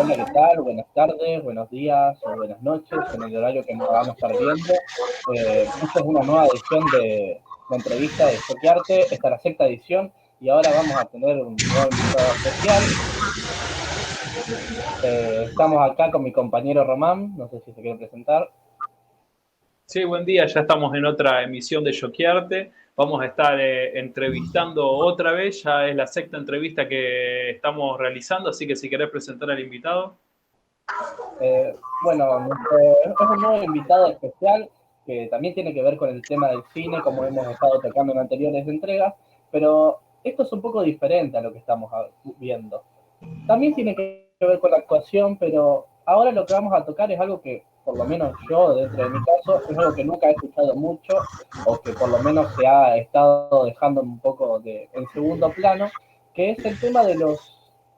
Hola, ¿qué tal? Buenas tardes, buenos días o buenas noches, en el horario que nos vamos a estar viendo. Esta es una nueva edición de la entrevista de Choquearte, esta es la sexta edición y ahora vamos a tener un nuevo invitado especial. Estamos acá con mi compañero Román, no sé si se quiere presentar. Sí, buen día, ya estamos en otra emisión de Choquearte. Vamos a estar entrevistando otra vez, ya es la sexta entrevista que estamos realizando, así que si querés presentar al invitado. Bueno, es un nuevo invitado especial que también tiene que ver con el tema del cine, como hemos estado tocando en anteriores entregas, pero esto es un poco diferente a lo que estamos viendo. También tiene que ver con la actuación, pero ahora lo que vamos a tocar es algo que, por lo menos yo, dentro de mi caso, es algo que nunca he escuchado mucho, o que por lo menos se ha estado dejando un poco en segundo plano, que es el tema de los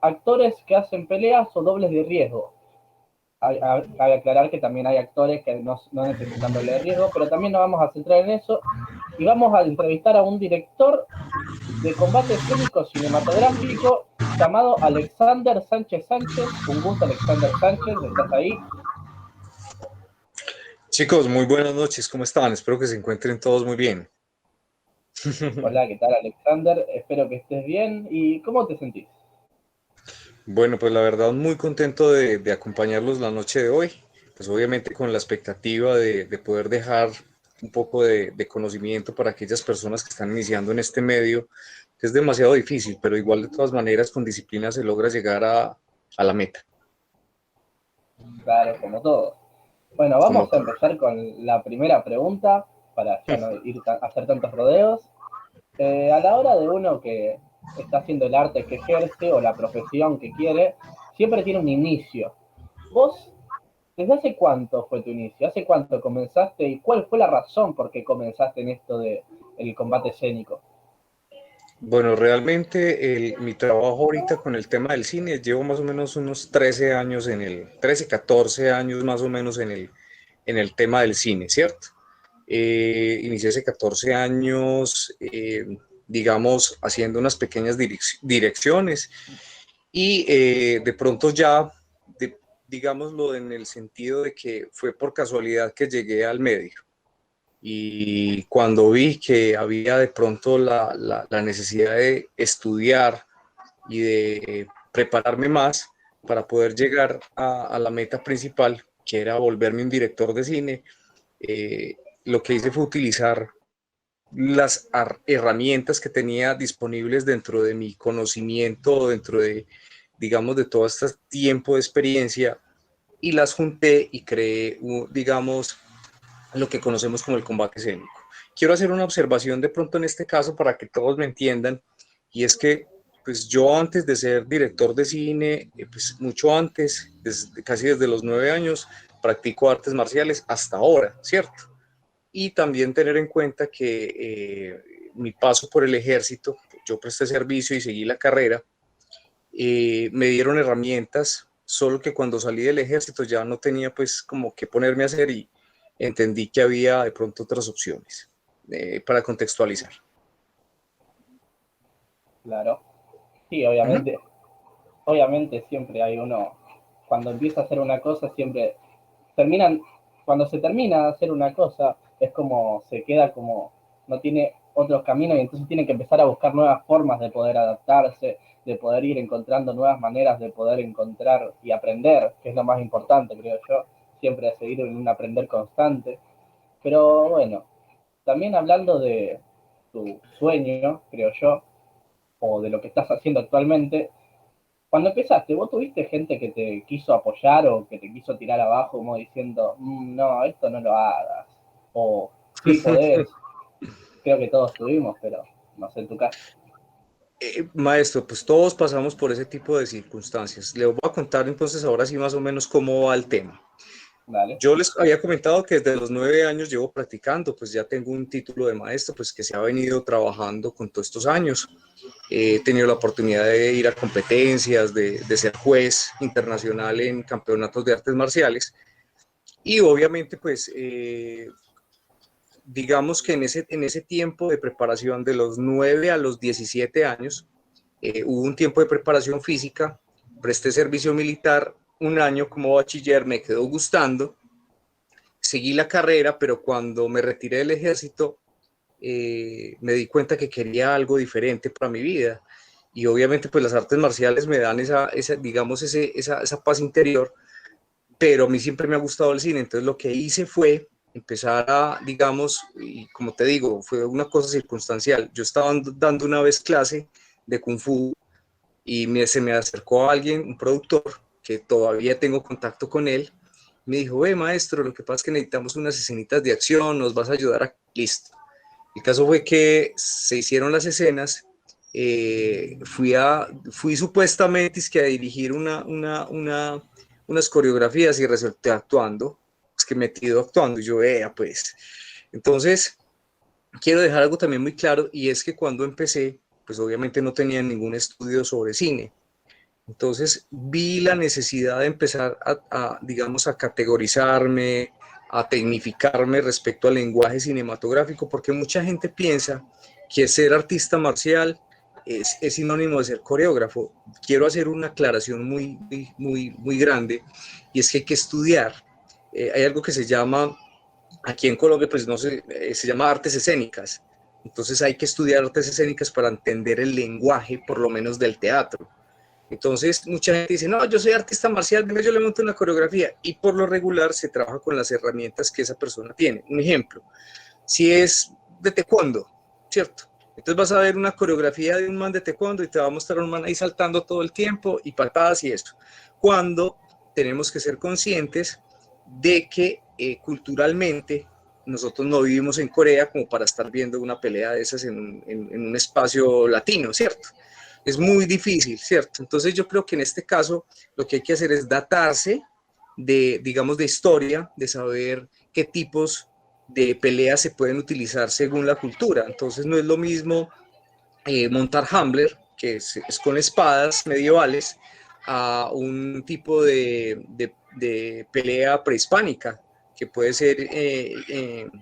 actores que hacen peleas o dobles de riesgo. Cabe aclarar que también hay actores que no necesitan doble de riesgo, pero también nos vamos a centrar en eso y vamos a entrevistar a un director de combate escénico cinematográfico llamado Alexander Sánchez Sánchez. Un gusto, Alexander Sánchez, ¿estás ahí? Chicos, muy buenas noches, ¿cómo están? Espero que se encuentren todos muy bien. Hola, ¿qué tal, Alexander? Espero que estés bien. ¿Y cómo te sentís? Bueno, pues la verdad muy contento de acompañarlos la noche de hoy, pues obviamente con la expectativa de poder dejar un poco de conocimiento para aquellas personas que están iniciando en este medio, que es demasiado difícil, pero igual de todas maneras con disciplina se logra llegar a la meta. Claro, como todo. Bueno, Como vamos a todo. empezar con la primera pregunta para ya no hacer tantos rodeos. A la hora de uno que está haciendo el arte que ejerce o la profesión que quiere, siempre tiene un inicio. ¿Vos, desde hace cuánto fue tu inicio? ¿Hace cuánto comenzaste y cuál fue la razón por qué comenzaste en esto de el combate escénico? Bueno, realmente mi trabajo ahorita con el tema del cine, llevo más o menos unos 13 años 14 años más o menos en el tema del cine, ¿cierto? Inicié hace 14 años, digamos, haciendo unas pequeñas direcciones y de pronto ya, digámoslo en el sentido de que fue por casualidad que llegué al medio. Y cuando vi que había de pronto la necesidad de estudiar y de prepararme más para poder llegar a la meta principal, que era volverme un director de cine, lo que hice fue utilizar las herramientas que tenía disponibles dentro de mi conocimiento, dentro de, digamos, de todo este tiempo de experiencia, y las junté y creé, digamos, lo que conocemos como el combate escénico. Quiero hacer una observación de pronto en este caso para que todos me entiendan, y es que pues yo antes de ser director de cine, pues mucho antes, casi desde los 9 años, practico artes marciales hasta ahora, ¿cierto? Y también tener en cuenta que mi paso por el ejército, yo presté servicio y seguí la carrera, me dieron herramientas, solo que cuando salí del ejército ya no tenía pues como que ponerme a hacer y entendí que había de pronto otras opciones para contextualizar. Claro. Sí, Uh -huh. obviamente siempre hay uno, cuando empieza a hacer una cosa, siempre terminan, cuando se termina de hacer una cosa, es como, se queda como, no tiene otros caminos y entonces tiene que empezar a buscar nuevas formas de poder adaptarse, de poder ir encontrando nuevas maneras de poder encontrar y aprender, que es lo más importante, creo yo, siempre seguir en un aprender constante. Pero bueno, también hablando de tu sueño, creo yo, o de lo que estás haciendo actualmente, cuando empezaste, ¿vos tuviste gente que te quiso apoyar o que te quiso tirar abajo como diciendo, no, esto no lo hagas? O sí podés, creo que todos tuvimos, pero no sé en tu caso. Maestro, pues todos pasamos por ese tipo de circunstancias. Le voy a contar entonces ahora sí más o menos cómo va el tema. Dale. Yo les había comentado que desde los 9 años llevo practicando, pues ya tengo un título de maestro, pues que se ha venido trabajando con todos estos años. He tenido la oportunidad de ir a competencias, de ser juez internacional en campeonatos de artes marciales y obviamente pues digamos que en ese tiempo de preparación de los 9 a los 17 años hubo un tiempo de preparación física, presté servicio militar un año como bachiller, me quedó gustando, seguí la carrera, pero cuando me retiré del ejército, me di cuenta que quería algo diferente para mi vida. Y obviamente pues las artes marciales me dan digamos, esa paz interior, pero a mí siempre me ha gustado el cine. Entonces lo que hice fue empezar a, digamos, y como te digo, fue una cosa circunstancial. Yo estaba dando una vez clase de Kung Fu y se me acercó alguien, un productor, que todavía tengo contacto con él. Me dijo, maestro, lo que pasa es que necesitamos unas escenitas de acción, nos vas a ayudar a... Listo. El caso fue que se hicieron las escenas, fui supuestamente es que a dirigir unas coreografías y resulté actuando, es que metido actuando, y yo, pues. Entonces, quiero dejar algo también muy claro, y es que cuando empecé, pues obviamente no tenía ningún estudio sobre cine. Entonces vi la necesidad de empezar digamos, a categorizarme, a tecnificarme respecto al lenguaje cinematográfico, porque mucha gente piensa que ser artista marcial es sinónimo de ser coreógrafo. Quiero hacer una aclaración muy grande, y es que hay que estudiar. Hay algo que se llama, aquí en Colombia, pues no sé, se llama artes escénicas. Entonces hay que estudiar artes escénicas para entender el lenguaje, por lo menos del teatro. Entonces, mucha gente dice, no, yo soy artista marcial, venga, yo le monto una coreografía. Y por lo regular se trabaja con las herramientas que esa persona tiene. Un ejemplo, si es de taekwondo, ¿cierto? Entonces vas a ver una coreografía de un man de taekwondo y te va a mostrar un man ahí saltando todo el tiempo y patadas y esto. Cuando tenemos que ser conscientes de que culturalmente nosotros no vivimos en Corea como para estar viendo una pelea de esas en un espacio latino, ¿cierto? Es muy difícil, ¿cierto? Entonces yo creo que en este caso lo que hay que hacer es datarse de, digamos, de historia, de saber qué tipos de peleas se pueden utilizar según la cultura. Entonces no es lo mismo montar Hamler, que es con espadas medievales, a un tipo de pelea prehispánica, que puede ser,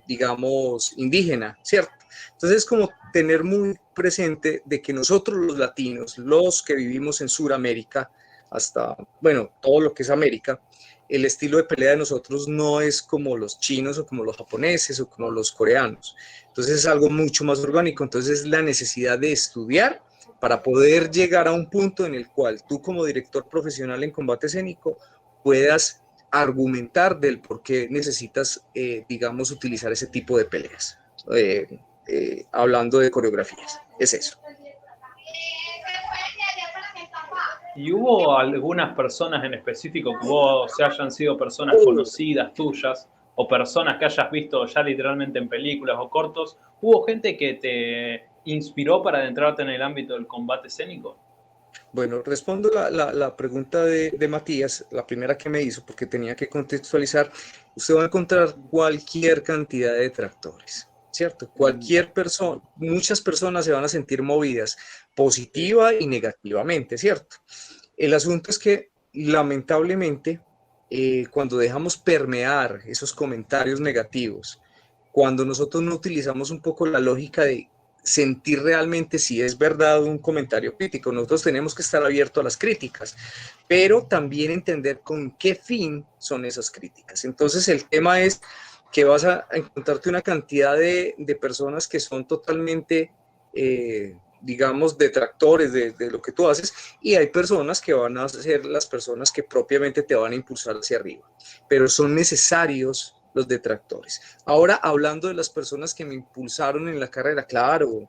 digamos, indígena, ¿cierto? Entonces es como tener muy presente de que nosotros los latinos, los que vivimos en Sudamérica, hasta, bueno, todo lo que es América, el estilo de pelea de nosotros no es como los chinos o como los japoneses o como los coreanos. Entonces es algo mucho más orgánico. Entonces es la necesidad de estudiar para poder llegar a un punto en el cual tú como director profesional en combate escénico puedas argumentar del por qué necesitas, digamos, utilizar ese tipo de peleas. Hablando de coreografías, es eso. ¿Y hubo algunas personas en específico que vos se hayan sido personas conocidas tuyas o personas que hayas visto ya literalmente en películas o cortos? ¿Hubo gente que te inspiró para adentrarte en el ámbito del combate escénico? Bueno, respondo la pregunta de Matías, la primera que me hizo, porque tenía que contextualizar. Usted va a encontrar cualquier cantidad de detractores, ¿cierto? Cualquier persona, muchas personas se van a sentir movidas positiva y negativamente, ¿cierto? El asunto es que, lamentablemente, cuando dejamos permear esos comentarios negativos, cuando nosotros no utilizamos un poco la lógica de sentir realmente si es verdad un comentario crítico, nosotros tenemos que estar abiertos a las críticas, pero también entender con qué fin son esas críticas. Entonces el tema es que vas a encontrarte una cantidad de personas que son totalmente, digamos, detractores de lo que tú haces, y hay personas que van a ser las personas que propiamente te van a impulsar hacia arriba, pero son necesarios los detractores. Ahora, hablando de las personas que me impulsaron en la carrera, claro,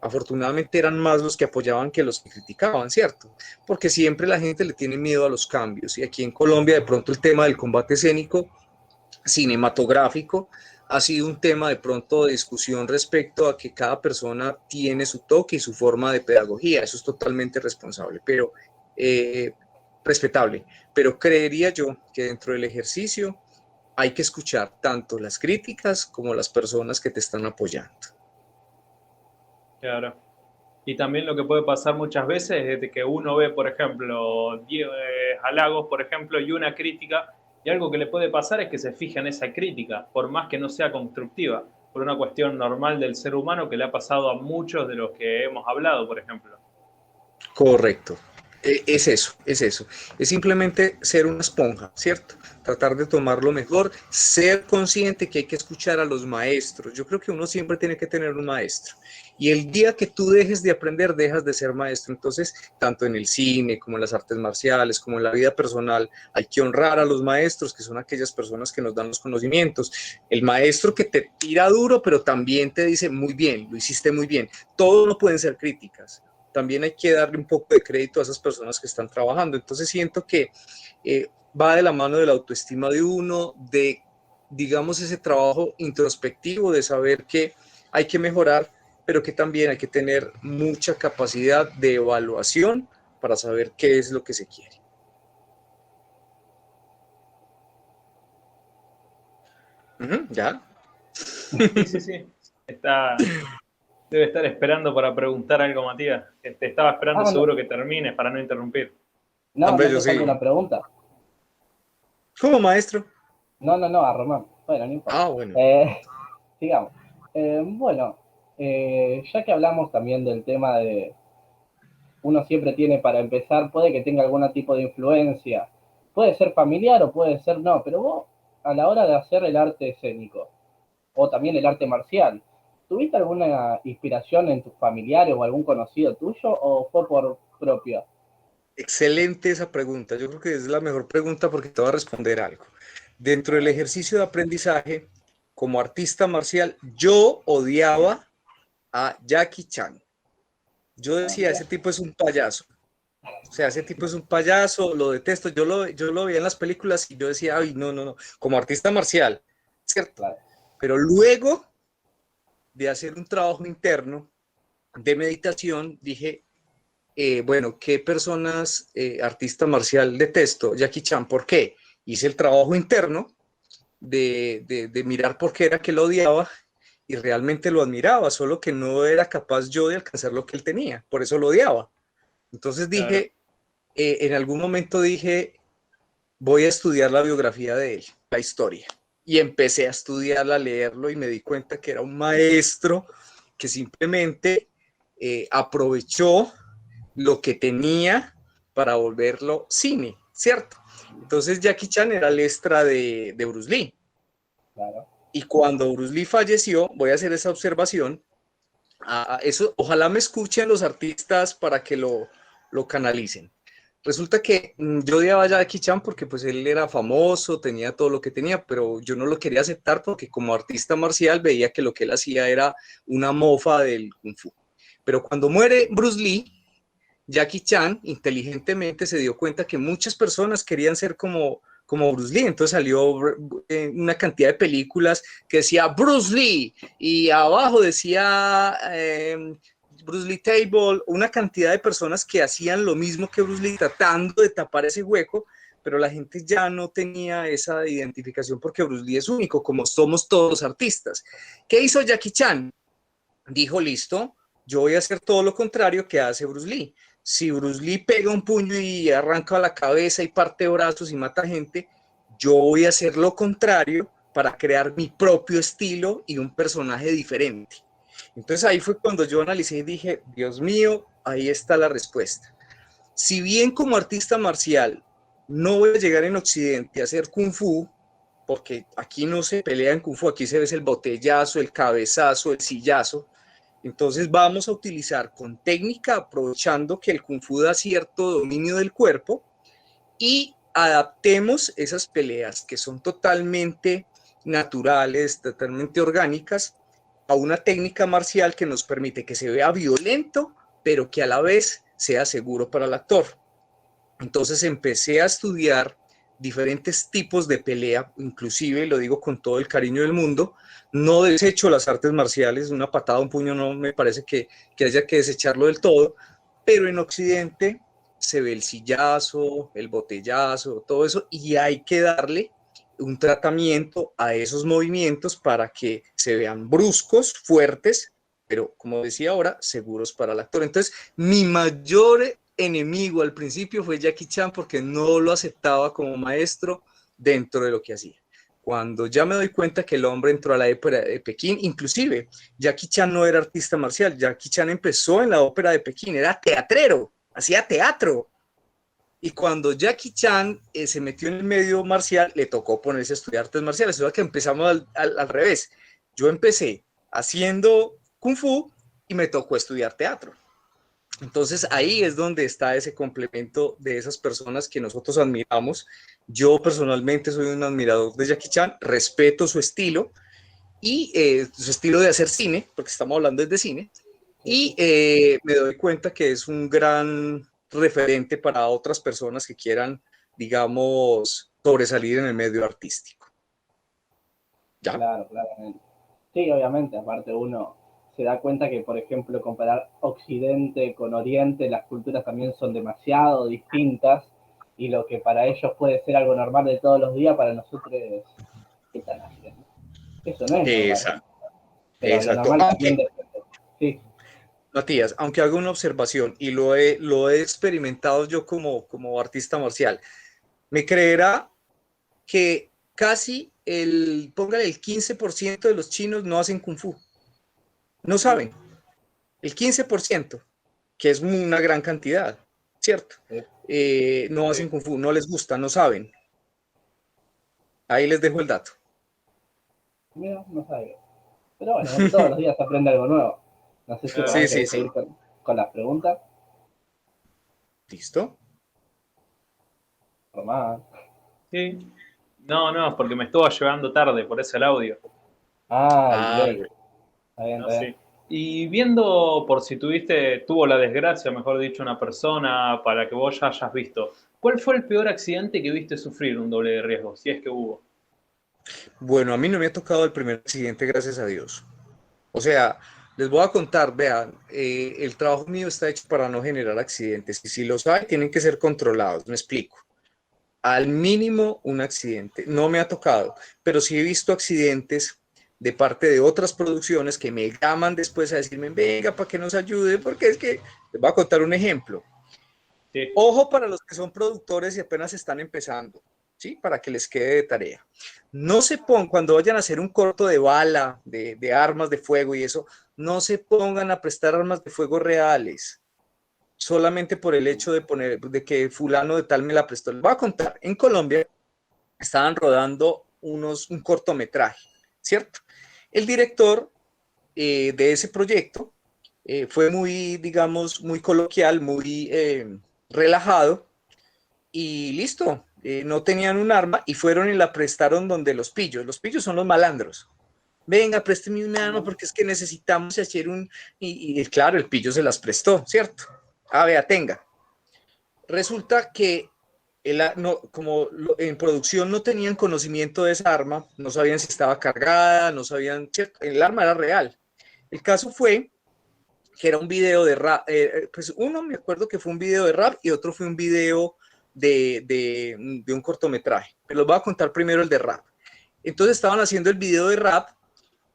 afortunadamente eran más los que apoyaban que los que criticaban, ¿cierto? Porque siempre la gente le tiene miedo a los cambios, y aquí en Colombia de pronto el tema del combate escénico cinematográfico ha sido un tema de pronto de discusión respecto a que cada persona tiene su toque y su forma de pedagogía. Eso es totalmente responsable, pero respetable. Pero creería yo que dentro del ejercicio hay que escuchar tanto las críticas como las personas que te están apoyando. Claro. Y también lo que puede pasar muchas veces es de que uno ve, por ejemplo, 10 halagos, por ejemplo, y una crítica, y algo que le puede pasar es que se fija en esa crítica, por más que no sea constructiva, por una cuestión normal del ser humano que le ha pasado a muchos de los que hemos hablado, por ejemplo. Correcto, Es eso, es eso. Es simplemente ser una esponja, ¿cierto? Tratar de tomar lo mejor, ser consciente que hay que escuchar a los maestros. Yo creo que uno siempre tiene que tener un maestro. Y el día que tú dejes de aprender, dejas de ser maestro. Entonces, tanto en el cine, como en las artes marciales, como en la vida personal, hay que honrar a los maestros, que son aquellas personas que nos dan los conocimientos. El maestro que te tira duro, pero también te dice, muy bien, lo hiciste muy bien. Todo no pueden ser críticas. También hay que darle un poco de crédito a esas personas que están trabajando. Entonces siento que va de la mano de la autoestima de uno, de, digamos, ese trabajo introspectivo de saber que hay que mejorar, pero que también hay que tener mucha capacidad de evaluación para saber qué es lo que se quiere. ¿Ya? Sí. Debe estar esperando para preguntar algo, Matías. Te estaba esperando Ah, no, seguro que termines para no interrumpir. no, Hombre, no yo te falta sí. una pregunta. ¿Cómo, maestro? No, a Román. Bueno, no importa. Ah, bueno. Sigamos. Bueno, ya que hablamos también del tema de uno siempre tiene para empezar, puede que tenga algún tipo de influencia, puede ser familiar o puede ser no, pero vos a la hora de hacer el arte escénico o también el arte marcial, ¿tuviste alguna inspiración en tus familiares o algún conocido tuyo o fue por propio? Excelente esa pregunta. Yo creo que es la mejor pregunta porque te voy a responder algo. Dentro del ejercicio de aprendizaje, como artista marcial, yo odiaba a Jackie Chan. Yo Ah, decía, mira, ese tipo es un payaso. O sea, ese tipo es un payaso, lo detesto. Yo lo veía en las películas y yo decía, ay, no. Como artista marcial, ¿cierto? claro. Pero luego de hacer un trabajo interno de meditación, dije, bueno, ¿qué personas, artista marcial detesto? Jackie Chan, ¿por qué? Hice el trabajo interno de mirar por qué era que lo odiaba y realmente lo admiraba, solo que no era capaz yo de alcanzar lo que él tenía, por eso lo odiaba. Entonces Claro, dije, en algún momento dije, voy a estudiar la biografía de él, la historia. Y empecé a estudiarla, a leerlo y me di cuenta que era un maestro que simplemente aprovechó lo que tenía para volverlo cine, ¿cierto? Entonces Jackie Chan era el extra de Bruce Lee. Claro. Y cuando Bruce Lee falleció, voy a hacer esa observación, eso, ojalá me escuchen los artistas para que lo canalicen. Resulta que yo odiaba a Jackie Chan porque pues él era famoso, tenía todo lo que tenía, pero yo no lo quería aceptar porque como artista marcial veía que lo que él hacía era una mofa del Kung Fu. Pero cuando muere Bruce Lee, Jackie Chan inteligentemente se dio cuenta que muchas personas querían ser como Bruce Lee, entonces salió una cantidad de películas que decía Bruce Lee y abajo decía Bruce Lee Table, una cantidad de personas que hacían lo mismo que Bruce Lee tratando de tapar ese hueco, pero la gente ya no tenía esa identificación porque Bruce Lee es único, como somos todos los artistas. ¿Qué hizo Jackie Chan? Dijo, listo, yo voy a hacer todo lo contrario que hace Bruce Lee. Si Bruce Lee pega un puño y arranca la cabeza y parte brazos y mata gente, yo voy a hacer lo contrario para crear mi propio estilo y un personaje diferente. Entonces ahí fue cuando yo analicé y dije, Dios mío, ahí está la respuesta. Si bien como artista marcial no voy a llegar en Occidente a hacer Kung Fu, porque aquí no se pelea en Kung Fu, aquí se ve el botellazo, el cabezazo, el sillazo. Entonces vamos a utilizar con técnica, aprovechando que el Kung Fu da cierto dominio del cuerpo y adaptemos esas peleas que son totalmente naturales, totalmente orgánicas, a una técnica marcial que nos permite que se vea violento, pero que a la vez sea seguro para el actor. Entonces empecé a estudiar diferentes tipos de pelea, inclusive, lo digo con todo el cariño del mundo, no desecho las artes marciales, una patada, un puño no me parece que haya que desecharlo del todo, pero en Occidente se ve el sillazo, el botellazo, todo eso, y hay que darle un tratamiento a esos movimientos para que se vean bruscos, fuertes, pero como decía ahora, seguros para el actor. Entonces, mi mayor enemigo al principio fue Jackie Chan porque no lo aceptaba como maestro dentro de lo que hacía. Cuando ya me doy cuenta que el hombre entró a la ópera de Pekín, inclusive Jackie Chan no era artista marcial, Jackie Chan empezó en la ópera de Pekín, era teatrero, hacía teatro. Y cuando Jackie Chan se metió en el medio marcial, le tocó ponerse a estudiar artes marciales. O sea que empezamos al revés. Yo empecé haciendo Kung Fu y me tocó estudiar teatro. Entonces ahí es donde está ese complemento de esas personas que nosotros admiramos. Yo personalmente soy un admirador de Jackie Chan, respeto y su estilo de hacer cine, porque estamos hablando de cine, y me doy cuenta que es un gran referente para otras personas que quieran, digamos, sobresalir en el medio artístico. ¿Ya? Claro, claramente. Sí, obviamente, aparte uno se da cuenta que, por ejemplo, comparar Occidente con Oriente, las culturas también son demasiado distintas y lo que para ellos puede ser algo normal de todos los días, para nosotros es, ¿qué están haciendo? Eso no es normal, Exacto. pero lo Exacto. normal también Aunque, depende. Sí, Matías, aunque hago una observación y lo he experimentado yo como artista marcial, me creerá que casi póngale el 15% de los chinos no hacen kung fu. No saben. El 15%, que es una gran cantidad, ¿cierto? sí. No hacen kung fu, no les gusta, no saben. Ahí les dejo el dato. Mira, no sabía. Pero bueno, todos los días se aprende algo nuevo. No sé si por Sí, ahí sí, querés sí. seguir con las preguntas. ¿Listo? Román. Sí. No, no, porque me estuvo llevando tarde, por eso el audio. Ah, el Ah, delay. Está bien, No, está bien. sí. Y viendo por si tuvo la desgracia, mejor dicho, una persona para que vos ya hayas visto, ¿cuál fue el peor accidente que viste sufrir un doble de riesgo, si es que hubo? bueno, a mí no me ha tocado el primer accidente, gracias a Dios. O sea, les voy a contar, vean, el trabajo mío está hecho para no generar accidentes y si los hay, tienen que ser controlados, me explico. Al mínimo un accidente. No me ha tocado, pero sí he visto accidentes de parte de otras producciones que me llaman después a decirme, venga, para que nos ayude, porque es que les voy a contar un ejemplo. Sí, Ojo para los que son productores y apenas están empezando, ¿sí? Para que les quede de tarea. No se pongan, cuando vayan a hacer un corto de bala, de armas de fuego y eso, no se pongan a prestar armas de fuego reales solamente por el hecho de que fulano de tal me la prestó. Les voy a contar, en Colombia estaban rodando un cortometraje, ¿cierto? El director de ese proyecto fue muy, digamos, muy coloquial, muy relajado y listo. No tenían un arma y fueron y la prestaron donde los pillos. Los pillos son los malandros. Venga, présteme un arma porque es que necesitamos hacer un... Y claro, el pillo se las prestó, ¿cierto? Ah, vea, tenga. Resulta que como en producción no tenían conocimiento de esa arma, no sabían si estaba cargada, no sabían, ¿cierto? El arma era real. El caso fue que era un video de rap, pues uno me acuerdo que fue un video de rap y otro fue un video de un cortometraje. Pero les voy a contar primero el de rap. Entonces estaban haciendo el video de rap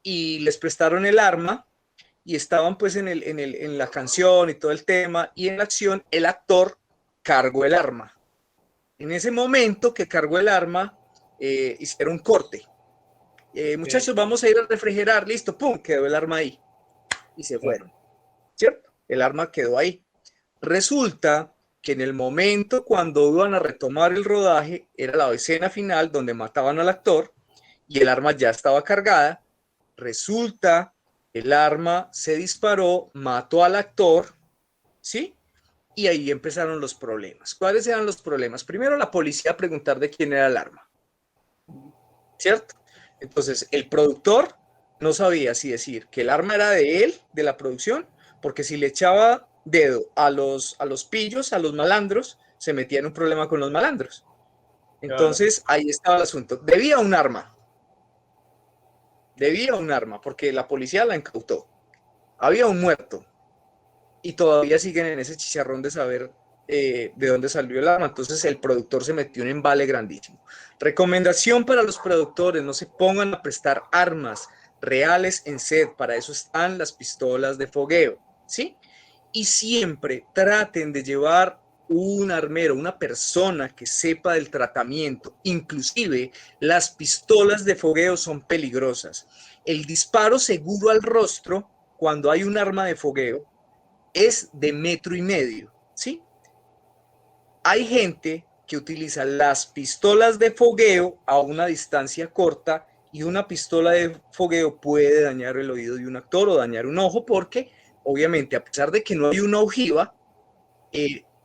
y les prestaron el arma y estaban pues en la canción y todo el tema y en la acción el actor cargó el arma. En ese momento que cargó el arma, hicieron un corte. sí, Muchachos, vamos a ir a refrigerar, listo, pum, quedó el arma ahí y se Sí. fueron, ¿cierto? El arma quedó ahí. Resulta que en el momento cuando iban a retomar el rodaje, era la escena final donde mataban al actor y el arma ya estaba cargada. Resulta el arma se disparó, mató al actor, ¿sí? Y ahí empezaron los problemas. ¿Cuáles eran los problemas? Primero la policía a preguntar de quién era el arma, ¿cierto? Entonces el productor no sabía si decir que el arma era de él, de la producción, porque si le echaba dedo a los pillos, a los malandros, se metía en un problema con los malandros. claro. Entonces ahí estaba el asunto. Debía un arma, porque la policía la incautó. Había un muerto, y todavía siguen en ese chicharrón de saber de dónde salió el arma. Entonces el productor se metió en un embale grandísimo. Recomendación para los productores, no se pongan a prestar armas reales en set, para eso están las pistolas de fogueo, ¿sí? Y siempre traten de llevar un armero, una persona que sepa del tratamiento. Inclusive las pistolas de fogueo son peligrosas. El disparo seguro al rostro cuando hay un arma de fogueo es de 1,5 metros, ¿sí? hay gente que utiliza las pistolas de fogueo a una distancia corta y una pistola de fogueo puede dañar el oído de un actor o dañar un ojo porque obviamente a pesar de que no hay una ojiva,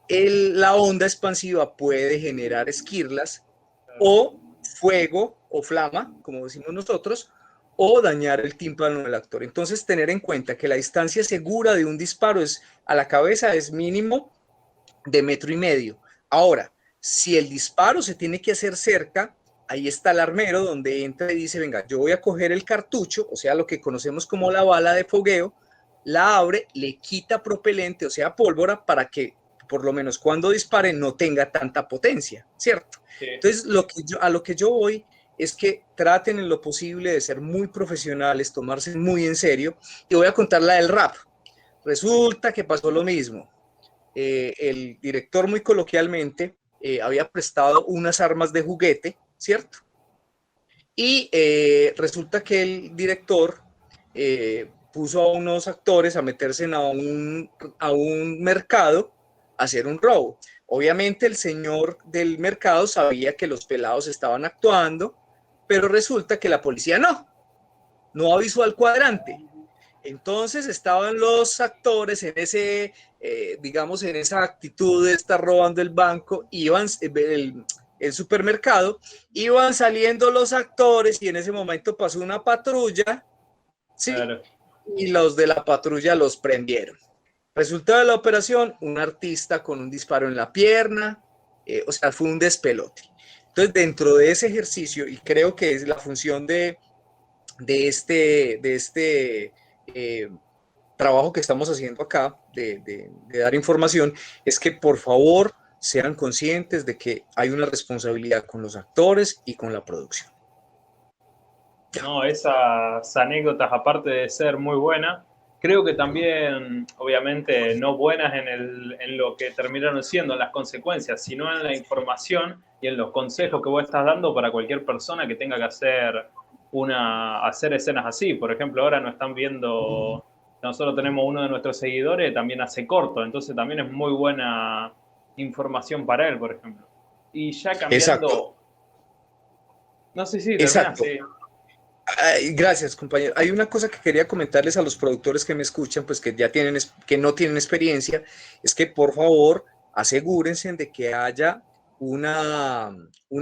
la onda expansiva puede generar esquirlas o fuego o flama, como decimos nosotros, o dañar el tímpano del actor. Entonces, tener en cuenta que la distancia segura de un disparo a la cabeza es mínimo de 1,5 metros. Ahora, si el disparo se tiene que hacer cerca, ahí está el armero donde entra y dice, venga, yo voy a coger el cartucho, o sea, lo que conocemos como la bala de fogueo, la abre, le quita propelente, o sea, pólvora, para que por lo menos cuando dispare no tenga tanta potencia, ¿cierto? Sí. Entonces, a lo que yo voy es que traten en lo posible de ser muy profesionales, tomarse muy en serio, y voy a contar la del rap. Resulta que pasó lo mismo. El director muy coloquialmente había prestado unas armas de juguete, ¿cierto? Y resulta que el director puso a unos actores a meterse a un mercado a hacer un robo. Obviamente el señor del mercado sabía que los pelados estaban actuando, pero resulta que la policía no avisó al cuadrante. Entonces estaban los actores en ese, digamos, en esa actitud de estar robando el banco, iban el supermercado, iban saliendo los actores y en ese momento pasó una patrulla, ¿sí? Claro. Y los de la patrulla los prendieron. Resultado de la operación, un artista con un disparo en la pierna, o sea, fue un despelote. Entonces, dentro de ese ejercicio, y creo que es la función de este trabajo que estamos haciendo acá, de dar información, es que por favor sean conscientes de que hay una responsabilidad con los actores y con la producción. No, esas anécdotas, aparte de ser muy buenas, creo que también, obviamente, no buenas en lo que terminaron siendo, en las consecuencias, sino en la información y en los consejos que vos estás dando para cualquier persona que tenga que hacer escenas así. Por ejemplo, ahora nos están viendo, nosotros tenemos uno de nuestros seguidores, también hace corto, entonces también es muy buena información para él, por ejemplo. Y ya cambiando... Exacto. No sé si terminaste. Gracias, compañero. Hay una cosa que quería comentarles a los productores que me escuchan, pues que no tienen experiencia, es que por favor asegúrense de que haya un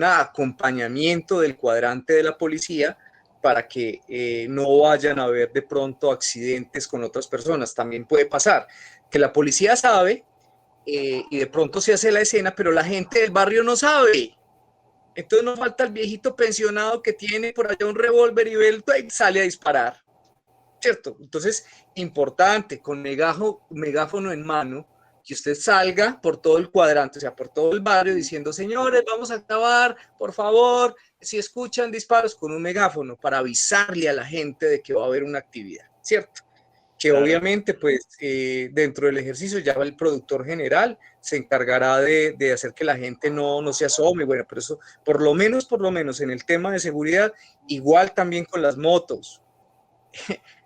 acompañamiento del cuadrante de la policía para que no vayan a haber de pronto accidentes con otras personas. También puede pasar que la policía sabe y de pronto se hace la escena, pero la gente del barrio no sabe. Entonces no falta el viejito pensionado que tiene por allá un revólver y sale a disparar, ¿cierto? Entonces, importante, con megáfono en mano, que usted salga por todo el cuadrante, o sea, por todo el barrio, diciendo, señores, vamos a acabar, por favor, si escuchan disparos, con un megáfono, para avisarle a la gente de que va a haber una actividad, ¿cierto? Que claro. Obviamente, pues, dentro del ejercicio ya el productor general se encargará de hacer que la gente no se asome, bueno, pero eso, por lo menos en el tema de seguridad, igual también con las motos.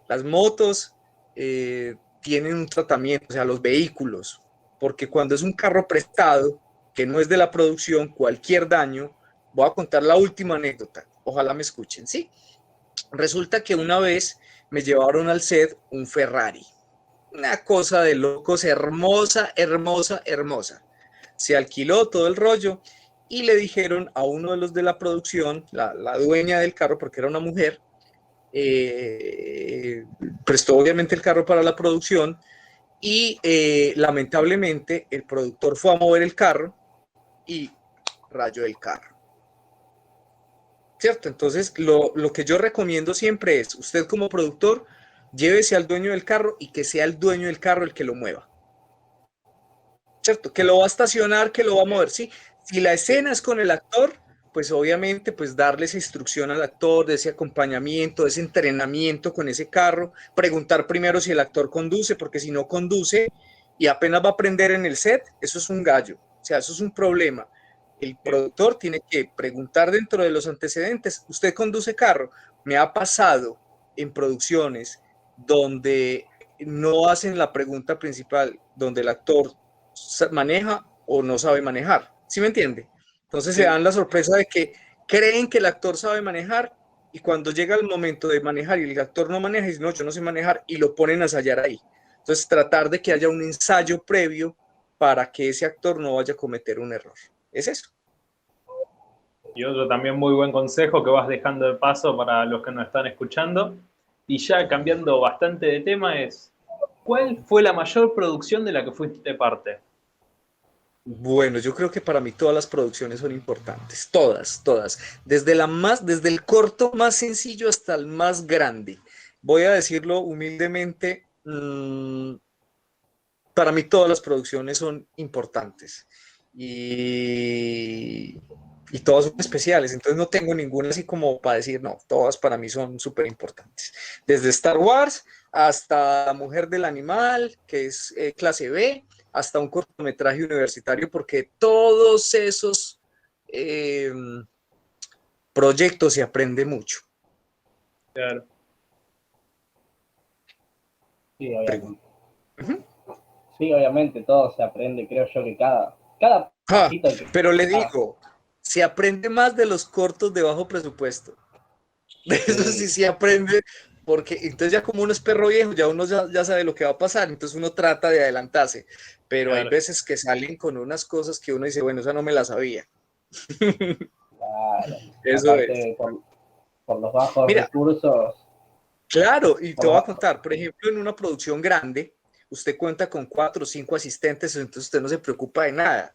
Las motos tienen un tratamiento, o sea, los vehículos, porque cuando es un carro prestado, que no es de la producción, cualquier daño, voy a contar la última anécdota, ojalá me escuchen, ¿sí? Resulta que una vez me llevaron al set un Ferrari, una cosa de locos, hermosa, hermosa, hermosa. Se alquiló todo el rollo y le dijeron a uno de los de la producción, la dueña del carro, porque era una mujer, prestó obviamente el carro para la producción y lamentablemente el productor fue a mover el carro y rayó el carro. ¿Cierto? Entonces, lo que yo recomiendo siempre es, usted como productor, llévese al dueño del carro y que sea el dueño del carro el que lo mueva. ¿Cierto? Que lo va a estacionar, que lo va a mover, ¿sí? Si la escena es con el actor, pues obviamente, pues darle esa instrucción al actor, de ese acompañamiento, de ese entrenamiento con ese carro, preguntar primero si el actor conduce, porque si no conduce y apenas va a aprender en el set, eso es un gallo, o sea, eso es un problema. El productor tiene que preguntar dentro de los antecedentes, ¿usted conduce carro? Me ha pasado en producciones donde no hacen la pregunta principal, donde el actor maneja o no sabe manejar, ¿sí me entiende? Entonces Sí. se dan la sorpresa de que creen que el actor sabe manejar y cuando llega el momento de manejar y el actor no maneja y dice, no, yo no sé manejar y lo ponen a ensayar ahí. Entonces tratar de que haya un ensayo previo para que ese actor no vaya a cometer un error. Es eso. Y otro también muy buen consejo que vas dejando de paso para los que nos están escuchando. Y ya cambiando bastante de tema es, ¿cuál fue la mayor producción de la que fuiste parte? Bueno, yo creo que para mí todas las producciones son importantes, todas, todas, desde el corto más sencillo hasta el más grande. Voy a decirlo humildemente, para mí todas las producciones son importantes y, y todas son especiales, entonces no tengo ninguna así como para decir, no, todas para mí son súper importantes. Desde Star Wars hasta La Mujer del Animal, que es clase B, hasta un cortometraje universitario, porque todos esos eh, proyectos se aprende mucho. Claro. Sí, obviamente. Uh-huh. Sí, obviamente, todo se aprende, creo yo que cada pasito que... Pero le digo, se aprende más de los cortos de bajo presupuesto. De eso sí se aprende, porque entonces ya como uno es perro viejo, ya uno ya sabe lo que va a pasar, entonces uno trata de adelantarse, pero hay Claro. veces que salen con unas cosas que uno dice, bueno, esa no me la sabía. Claro, Eso es. aparte por los bajos Mira, recursos. claro, y te Por voy a los... contar, por ejemplo, en una producción grande, usted cuenta con 4 o 5 asistentes, entonces usted no se preocupa de nada.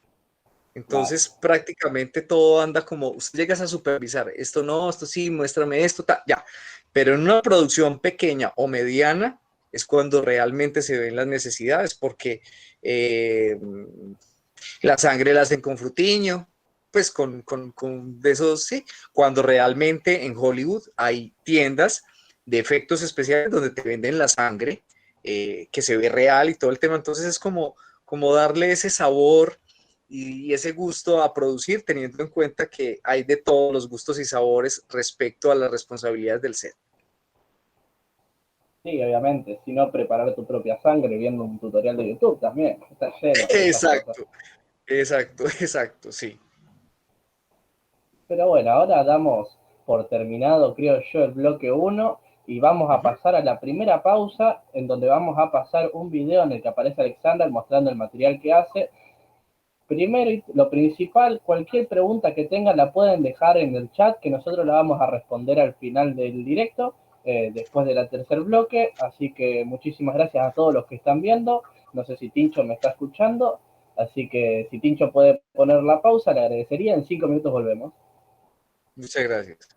Entonces, claro, prácticamente todo anda como, usted llegas a supervisar, esto no, esto sí, muéstrame esto, ya. Pero en una producción pequeña o mediana es cuando realmente se ven las necesidades, porque la sangre la hacen con frutiño, pues con de esos, sí, cuando realmente en Hollywood hay tiendas de efectos especiales donde te venden la sangre, que se ve real y todo el tema, entonces es como darle ese sabor y ese gusto a producir, teniendo en cuenta que hay de todos los gustos y sabores respecto a las responsabilidades del set. Sí, obviamente, si no preparar tu propia sangre viendo un tutorial de YouTube también, está lleno de esas cosas. Exacto, sí. Pero bueno, ahora damos por terminado, creo yo, el bloque 1 y vamos a pasar a la primera pausa, en donde vamos a pasar un video en el que aparece Alexander mostrando el material que hace. Primero y lo principal, cualquier pregunta que tengan la pueden dejar en el chat, que nosotros la vamos a responder al final del directo, después del tercer bloque. Así que muchísimas gracias a todos los que están viendo. No sé si Tincho me está escuchando, así que si Tincho puede poner la pausa, le agradecería. En 5 minutos volvemos. Muchas gracias.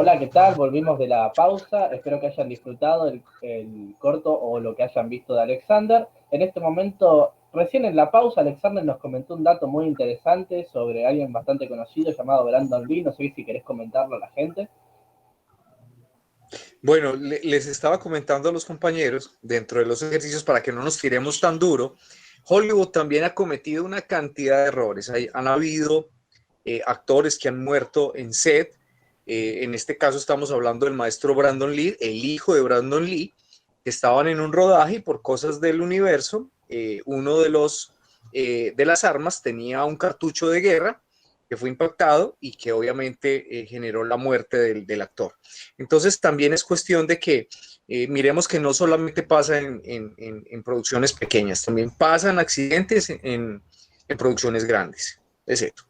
Hola, ¿qué tal? Volvimos de la pausa. Espero que hayan disfrutado el corto o lo que hayan visto de Alexander. En este momento, recién en la pausa, Alexander nos comentó un dato muy interesante sobre alguien bastante conocido llamado Brandon Lee. No sé si querés comentarlo a la gente. Bueno, les estaba comentando a los compañeros, dentro de los ejercicios, para que no nos tiremos tan duro, Hollywood también ha cometido una cantidad de errores. Han habido actores que han muerto en set. En este caso estamos hablando del maestro Brandon Lee, el hijo de Brandon Lee, que estaban en un rodaje y por cosas del universo, uno de las armas tenía un cartucho de guerra que fue impactado y que obviamente generó la muerte del actor. Entonces también es cuestión de que miremos que no solamente pasa en producciones pequeñas, también pasan accidentes en producciones grandes. Es esto.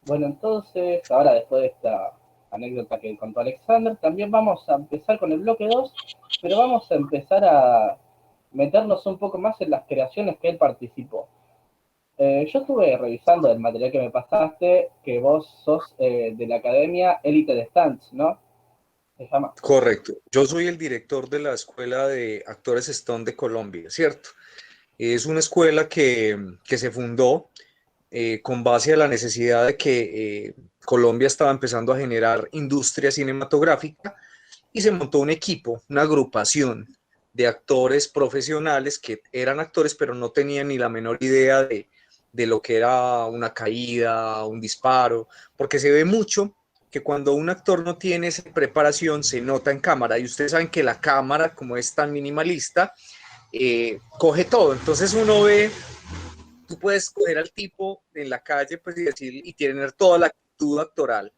Bueno, entonces, ahora después de esta anécdota que contó Alexander, también vamos a empezar con el bloque 2, pero vamos a empezar a meternos un poco más en las creaciones que él participó. Yo estuve revisando el material que me pasaste, que vos sos de la Academia Élite de Stunts, ¿no? Se llama. Correcto. Yo soy el director de la Escuela de Actores Stone de Colombia, ¿cierto? Es una escuela que se fundó con base a la necesidad de que Colombia estaba empezando a generar industria cinematográfica y se montó un equipo, una agrupación de actores profesionales que eran actores pero no tenían ni la menor idea de lo que era una caída, un disparo, porque se ve mucho que cuando un actor no tiene esa preparación se nota en cámara y ustedes saben que la cámara como es tan minimalista coge todo, entonces uno ve, tú puedes coger al tipo en la calle pues, y decir, y tener toda la actitud actoral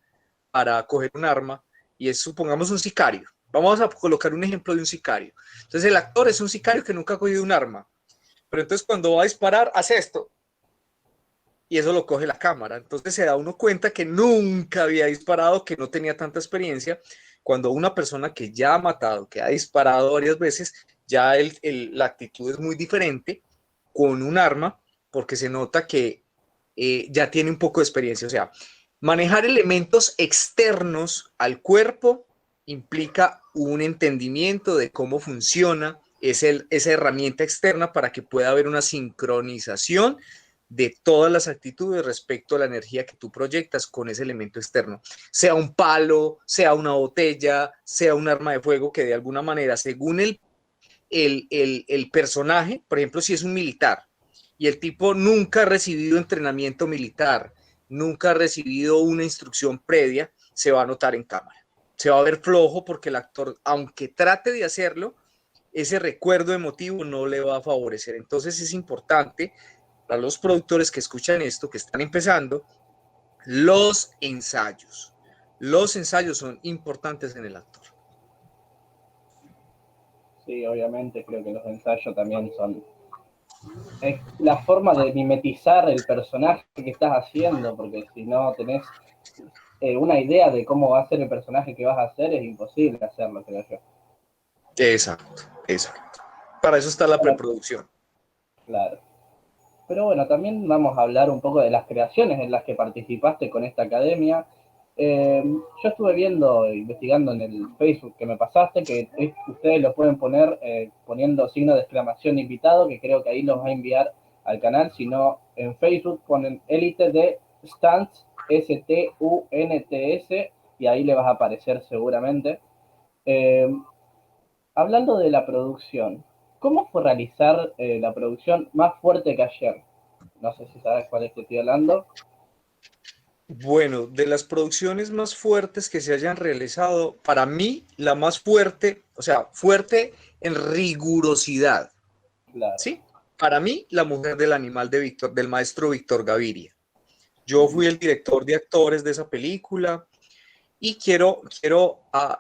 para coger un arma y es, supongamos, un sicario. Vamos a colocar un ejemplo de un sicario. Entonces el actor es un sicario que nunca ha cogido un arma, pero entonces cuando va a disparar hace esto y eso lo coge la cámara. Entonces se da uno cuenta que nunca había disparado, que no tenía tanta experiencia. Cuando una persona que ya ha matado, que ha disparado varias veces, ya la actitud es muy diferente con un arma porque se nota que ya tiene un poco de experiencia. O sea, manejar elementos externos al cuerpo implica un entendimiento de cómo funciona esa herramienta externa para que pueda haber una sincronización de todas las actitudes respecto a la energía que tú proyectas con ese elemento externo, sea un palo, sea una botella, sea un arma de fuego que de alguna manera, según el personaje, por ejemplo, si es un militar y el tipo nunca ha recibido entrenamiento militar, nunca ha recibido una instrucción previa, se va a notar en cámara. Se va a ver flojo porque el actor, aunque trate de hacerlo, ese recuerdo emotivo no le va a favorecer. Entonces es importante para los productores que escuchan esto, que están empezando, los ensayos. Los ensayos son importantes en el actor. Sí, obviamente, creo que los ensayos también son es la forma de mimetizar el personaje que estás haciendo, porque si no tenés una idea de cómo va a ser el personaje que vas a hacer, es imposible hacerlo, creo yo. Exacto, exacto. Para eso está la Bueno, preproducción. claro. Pero bueno, también vamos a hablar un poco de las creaciones en las que participaste con esta academia. Yo estuve viendo, investigando en el Facebook que me pasaste, que ustedes lo pueden poner poniendo signo de exclamación invitado, que creo que ahí los va a enviar al canal, sino en Facebook ponen Élite de Stunts, Stunts, y ahí le vas a aparecer seguramente. Eh, Hablando de la producción, ¿cómo fue realizar la producción más fuerte que ayer? No sé si sabes cuál es que estoy hablando. Bueno, de las producciones más fuertes que se hayan realizado, para mí la más fuerte, o sea, fuerte en rigurosidad, Claro. ¿sí? Para mí, La mujer del animal del maestro Víctor Gaviria. Yo fui el director de actores de esa película y quiero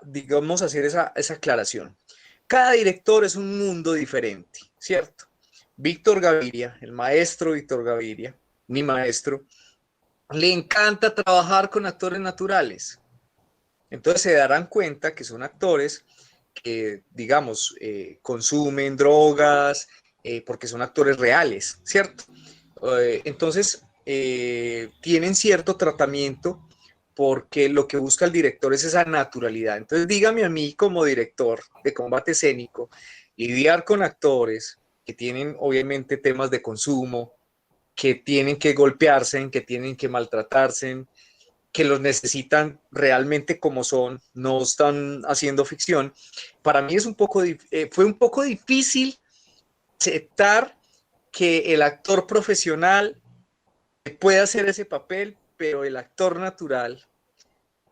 digamos, hacer esa aclaración. Cada director es un mundo diferente, ¿cierto? Víctor Gaviria, el maestro Víctor Gaviria, mi maestro, le encanta trabajar con actores naturales. Entonces se darán cuenta que son actores que, digamos, consumen drogas, porque son actores reales, ¿cierto? Entonces, tienen cierto tratamiento porque lo que busca el director es esa naturalidad. Entonces dígame a mí como director de combate escénico, lidiar con actores que tienen obviamente temas de consumo, que tienen que golpearse, que tienen que maltratarse, que los necesitan realmente como son, no están haciendo ficción. Para mí es fue un poco difícil aceptar que el actor profesional puede hacer ese papel, pero el actor natural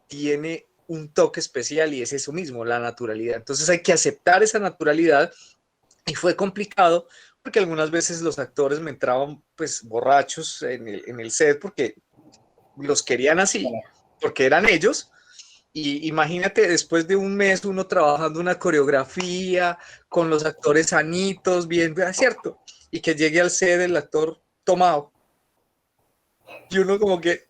tiene un toque especial y es eso mismo, la naturalidad. Entonces hay que aceptar esa naturalidad y fue complicado porque algunas veces los actores me entraban pues borrachos en el set porque los querían así, porque eran ellos. Y imagínate, después de un mes uno trabajando una coreografía con los actores sanitos, bien, ¿cierto? Y que llegue al set el actor tomado. Y uno como que,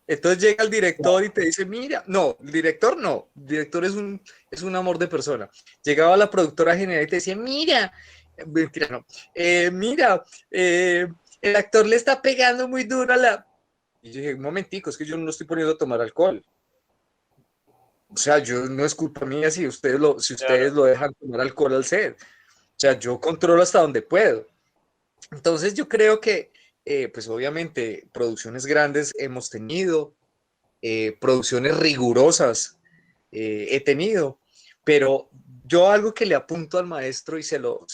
entonces llega el director y te dice, mira, no, el director es un amor de persona. Llegaba la productora general y te decía, mira, mentira, no, mira, el actor le está pegando muy duro a la... Y yo dije, un momentico, es que yo no lo estoy poniendo a tomar alcohol. O sea, yo no es culpa mía si si ustedes lo dejan tomar alcohol al set. O sea, yo controlo hasta donde puedo. Entonces yo creo que, pues obviamente, producciones grandes hemos tenido, producciones rigurosas he tenido, pero yo algo que le apunto al maestro y se lo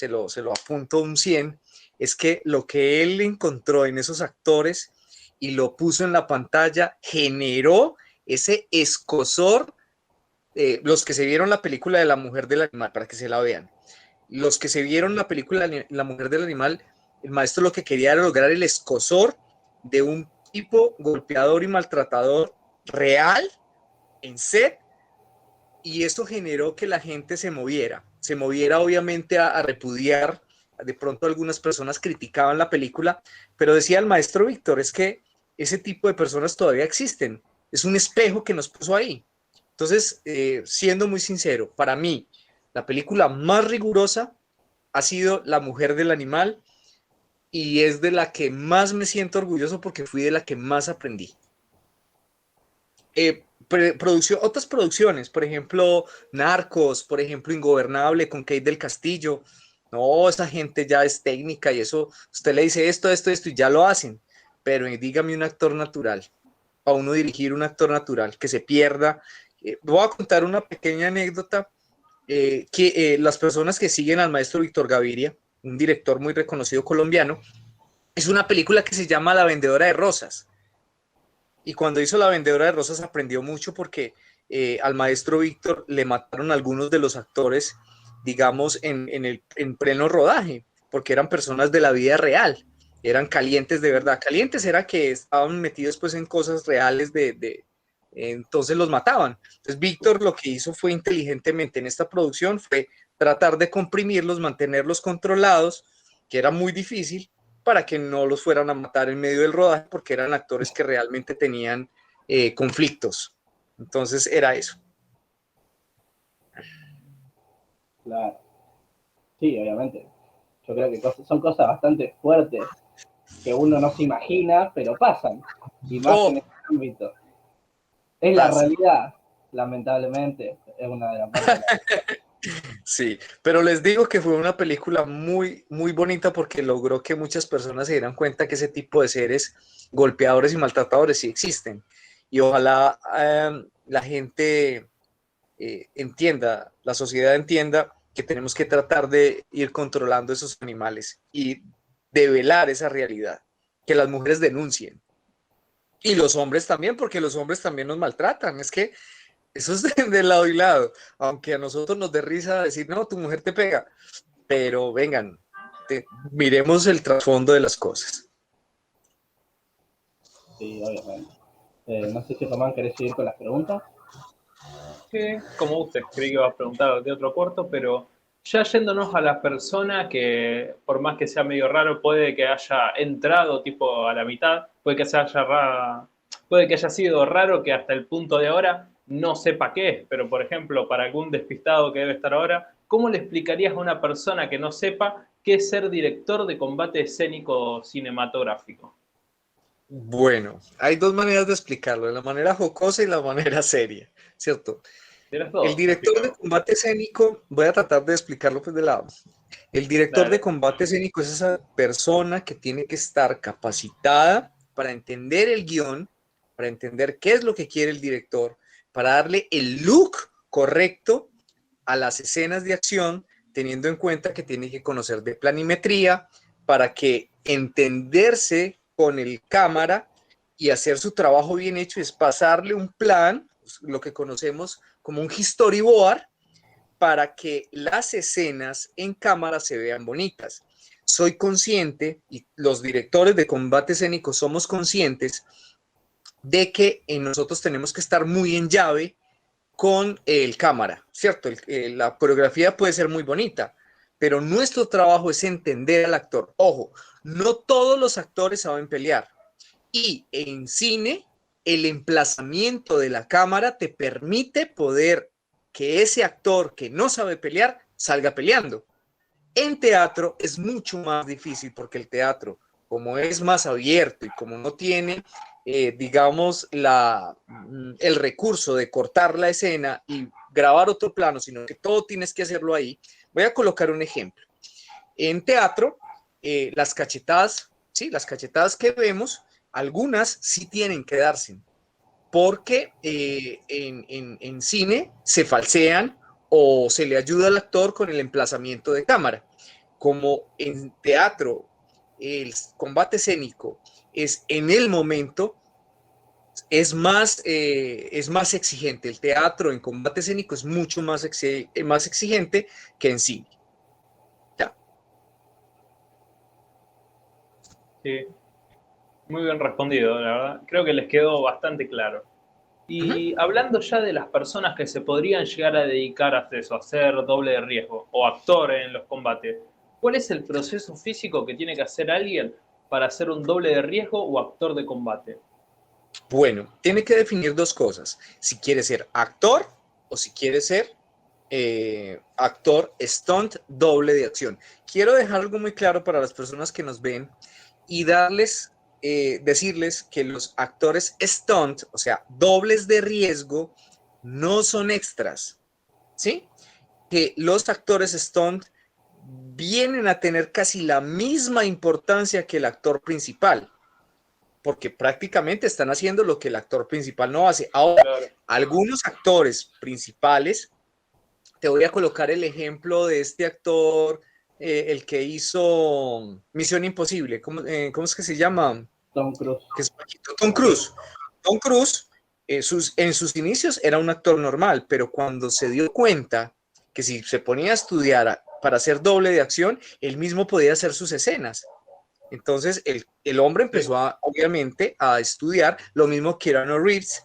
apunto un 100, es que lo que él encontró en esos actores y lo puso en la pantalla generó ese escozor. Los que se vieron la película de La Mujer del Animal, para que se la vean, los que se vieron la película La Mujer del Animal, el maestro lo que quería era lograr el escozor de un tipo golpeador y maltratador real en set, y esto generó que la gente se moviera obviamente a repudiar. De pronto algunas personas criticaban la película, pero decía el maestro Víctor, es que ese tipo de personas todavía existen, es un espejo que nos puso ahí. Entonces, siendo muy sincero, para mí, la película más rigurosa ha sido La Mujer del Animal y es de la que más me siento orgulloso porque fui de la que más aprendí. Otras producciones, por ejemplo, Narcos, por ejemplo, Ingobernable con Kate del Castillo. No, esa gente ya es técnica y eso, usted le dice esto y ya lo hacen. Pero dígame un actor natural, a uno dirigir un actor natural, que se pierda. Voy a contar una pequeña anécdota, que las personas que siguen al maestro Víctor Gaviria, un director muy reconocido colombiano, es una película que se llama La Vendedora de Rosas. Y cuando hizo La Vendedora de Rosas aprendió mucho porque al maestro Víctor le mataron algunos de los actores, digamos, en pleno rodaje, porque eran personas de la vida real, eran calientes de verdad. Calientes era que estaban metidos pues en cosas reales entonces los mataban. Entonces Víctor lo que hizo fue inteligentemente en esta producción fue tratar de comprimirlos, mantenerlos controlados, que era muy difícil, para que no los fueran a matar en medio del rodaje, porque eran actores que realmente tenían conflictos. Entonces era eso. Claro. Sí, obviamente. Yo creo que son cosas bastante fuertes que uno no se imagina, pero pasan. Y más en este ámbito. Es la realidad, lamentablemente. Es una de las partes. Sí, pero les digo que fue una película muy, muy bonita porque logró que muchas personas se dieran cuenta que ese tipo de seres golpeadores y maltratadores sí existen. Y ojalá la gente entienda, la sociedad entienda que tenemos que tratar de ir controlando esos animales y develar esa realidad, que las mujeres denuncien. Y los hombres también, porque los hombres también nos maltratan. Es que eso es de lado y lado. Aunque a nosotros nos dé risa decir, no, tu mujer te pega. Pero vengan, miremos el trasfondo de las cosas. Sí, obviamente. No sé si Román querés seguir con las preguntas. Sí, como usted, creí que iba a preguntar de otro corto, pero ya yéndonos a la persona que, por más que sea medio raro, puede que haya entrado tipo a la mitad, puede que haya sido raro que hasta el punto de ahora no sepa qué es, pero por ejemplo, para algún despistado que debe estar ahora, ¿cómo le explicarías a una persona que no sepa qué es ser director de combate escénico cinematográfico? Bueno, hay dos maneras de explicarlo, la manera jocosa y la manera seria, ¿cierto? De las El dos, director de explícame. combate escénico, voy a tratar de explicarlo pues de lado. El director de Dale. combate escénico es esa persona que tiene que estar capacitada para entender el guión, para entender qué es lo que quiere el director, para darle el look correcto a las escenas de acción, teniendo en cuenta que tiene que conocer de planimetría para que entenderse con el cámara y hacer su trabajo bien hecho es pasarle un plan, lo que conocemos como un storyboard, para que las escenas en cámara se vean bonitas. Soy consciente, y los directores de combate escénico somos conscientes, de que nosotros tenemos que estar muy en llave con el cámara, ¿cierto? La coreografía puede ser muy bonita, pero nuestro trabajo es entender al actor. Ojo, no todos los actores saben pelear. Y en cine, el emplazamiento de la cámara te permite poder que ese actor que no sabe pelear salga peleando. En teatro es mucho más difícil porque el teatro, como es más abierto y como no tiene, digamos, el recurso de cortar la escena y grabar otro plano, sino que todo tienes que hacerlo ahí. Voy a colocar un ejemplo. En teatro, las cachetadas, ¿sí? Las cachetadas que vemos, algunas sí tienen que darse, porque en cine se falsean o se le ayuda al actor con el emplazamiento de cámara. Como en teatro el combate escénico es en el momento, es más exigente. El teatro en combate escénico es mucho más exigente que en cine. Ya. Sí, muy bien respondido, la verdad. Creo que les quedó bastante claro. Uh -huh. Y hablando ya de las personas que se podrían llegar a dedicar a eso, a hacer doble de riesgo o actor en los combates, ¿cuál es el proceso físico que tiene que hacer alguien para ser un doble de riesgo o actor de combate? Bueno, tiene que definir dos cosas. Si quiere ser actor o si quiere ser actor stunt doble de acción. Quiero dejar algo muy claro para las personas que nos ven y decirles que los actores stunt, o sea, dobles de riesgo, no son extras, ¿sí? Que los actores stunt vienen a tener casi la misma importancia que el actor principal, porque prácticamente están haciendo lo que el actor principal no hace. Ahora, Claro. algunos actores principales, te voy a colocar el ejemplo de este actor, el que hizo Misión Imposible. ¿Cómo es que se llama? Tom Cruise. Que es Tom Cruise. Tom Cruise, en sus inicios era un actor normal, pero cuando se dio cuenta que si se ponía a estudiar para hacer doble de acción, él mismo podía hacer sus escenas. Entonces el hombre Sí. empezó obviamente a estudiar lo mismo que Keanu Reeves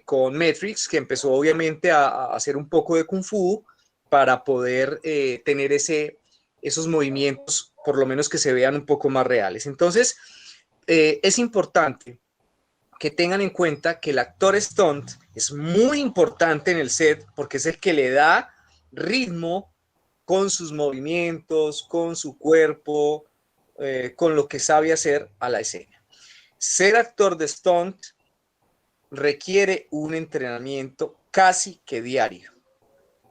con Matrix, que empezó obviamente a hacer un poco de Kung Fu para poder tener esos movimientos, por lo menos que se vean un poco más reales. Entonces es importante que tengan en cuenta que el actor stunt es muy importante en el set porque es el que le da ritmo con sus movimientos, con su cuerpo, con lo que sabe hacer a la escena. Ser actor de stunt requiere un entrenamiento casi que diario,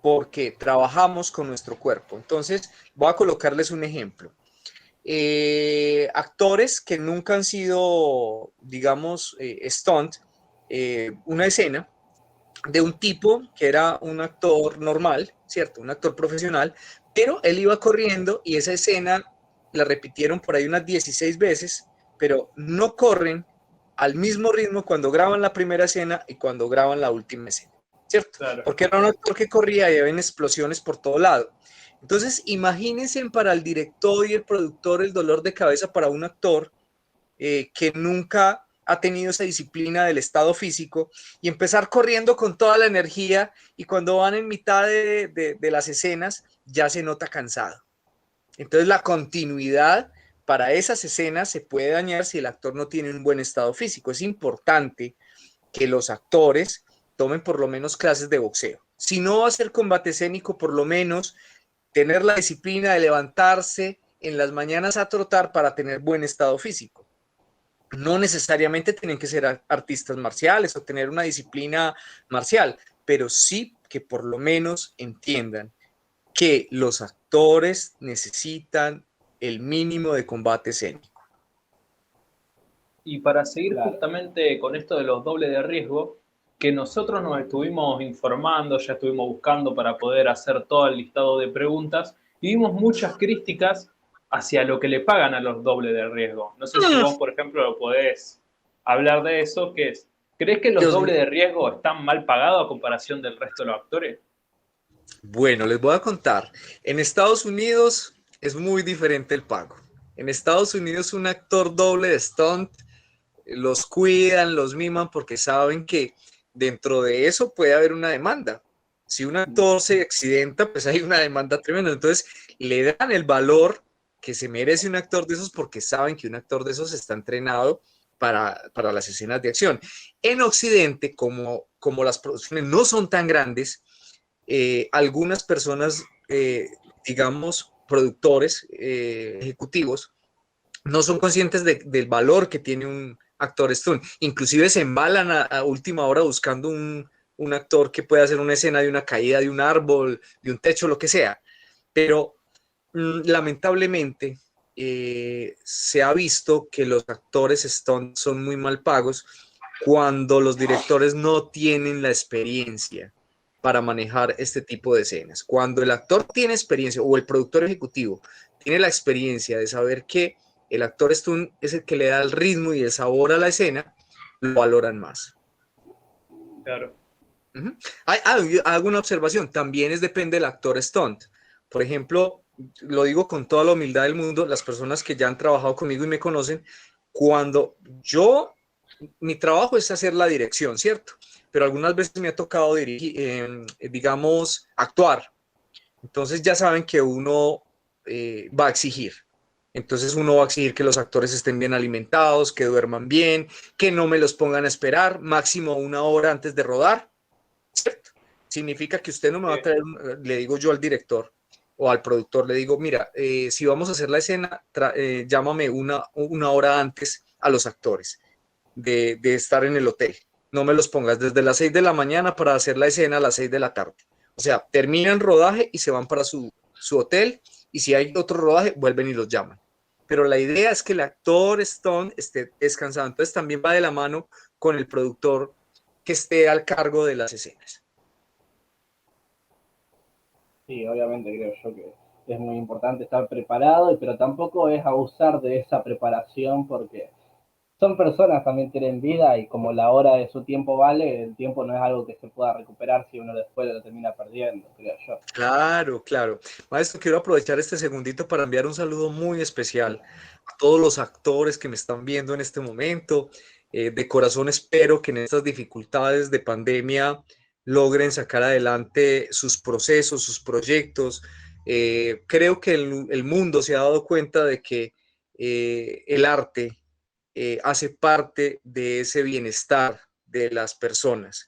porque trabajamos con nuestro cuerpo. Entonces, voy a colocarles un ejemplo. Actores que nunca han sido, digamos, stunt, una escena de un tipo que era un actor normal, ¿cierto? Un actor profesional, pero él iba corriendo y esa escena la repitieron por ahí unas 16 veces, pero no corren al mismo ritmo cuando graban la primera escena y cuando graban la última escena, ¿cierto? Claro. Porque era un actor que corría y había explosiones por todo lado. Entonces, imagínense para el director y el productor el dolor de cabeza para un actor que nunca ha tenido esa disciplina del estado físico y empezar corriendo con toda la energía y cuando van en mitad de las escenas ya se nota cansado. Entonces la continuidad para esas escenas se puede dañar si el actor no tiene un buen estado físico. Es importante que los actores tomen por lo menos clases de boxeo. Si no va a ser combate escénico, por lo menos tener la disciplina de levantarse en las mañanas a trotar para tener buen estado físico. No necesariamente tienen que ser artistas marciales o tener una disciplina marcial, pero sí que por lo menos entiendan que los actores necesitan el mínimo de combate escénico. Y para seguir Claro. justamente con esto de los dobles de riesgo, que nosotros nos estuvimos informando, ya estuvimos buscando para poder hacer todo el listado de preguntas, y vimos muchas críticas hacia lo que le pagan a los dobles de riesgo. No sé si vos, por ejemplo, lo podés hablar de eso, que es, ¿crees que los Dios dobles mío. de riesgo están mal pagados a comparación del resto de los actores? Bueno, les voy a contar. En Estados Unidos es muy diferente el pago. En Estados Unidos un actor doble de stunt los cuidan, los miman porque saben que dentro de eso puede haber una demanda. Si un actor se accidenta, pues hay una demanda tremenda. Entonces le dan el valor que se merece un actor de esos porque saben que un actor de esos está entrenado para las escenas de acción. En Occidente, como las producciones no son tan grandes, algunas personas, digamos, productores ejecutivos, no son conscientes del valor que tiene un actor stunt. Inclusive se embalan a última hora buscando un actor que pueda hacer una escena de una caída de un árbol, de un techo, lo que sea. Pero lamentablemente se ha visto que los actores stunt son muy mal pagos cuando los directores no tienen la experiencia para manejar este tipo de escenas. Cuando el actor tiene experiencia o el productor ejecutivo tiene la experiencia de saber que el actor stunt es el que le da el ritmo y el sabor a la escena, lo valoran más. Claro. Uh-huh. Hay alguna observación, también depende del actor stunt. Por ejemplo, lo digo con toda la humildad del mundo, las personas que ya han trabajado conmigo y me conocen, cuando mi trabajo es hacer la dirección, ¿cierto? Pero algunas veces me ha tocado dirigir, digamos, actuar. Entonces ya saben que uno va a exigir. Entonces uno va a exigir que los actores estén bien alimentados, que duerman bien, que no me los pongan a esperar máximo una hora antes de rodar, ¿cierto? Significa que usted no me va a traer, le digo yo al director o al productor, le digo, mira, si vamos a hacer la escena, llámame una hora antes a los actores de estar en el hotel. No me los pongas desde las 6 de la mañana para hacer la escena a las 6 de la tarde. O sea, terminan rodaje y se van para su hotel y si hay otro rodaje, vuelven y los llaman. Pero la idea es que el actor Stone esté descansado. Entonces también va de la mano con el productor que esté al cargo de las escenas. Sí, obviamente creo yo que es muy importante estar preparado, pero tampoco es abusar de esa preparación porque son personas, también tienen vida y como la hora de su tiempo vale, el tiempo no es algo que se pueda recuperar si uno después lo termina perdiendo, creo yo. Claro, claro. Maestro, quiero aprovechar este segundito para enviar un saludo muy especial a todos los actores que me están viendo en este momento. De corazón espero que en estas dificultades de pandemia logren sacar adelante sus procesos, sus proyectos. Creo que el mundo se ha dado cuenta de que el arte hace parte de ese bienestar de las personas.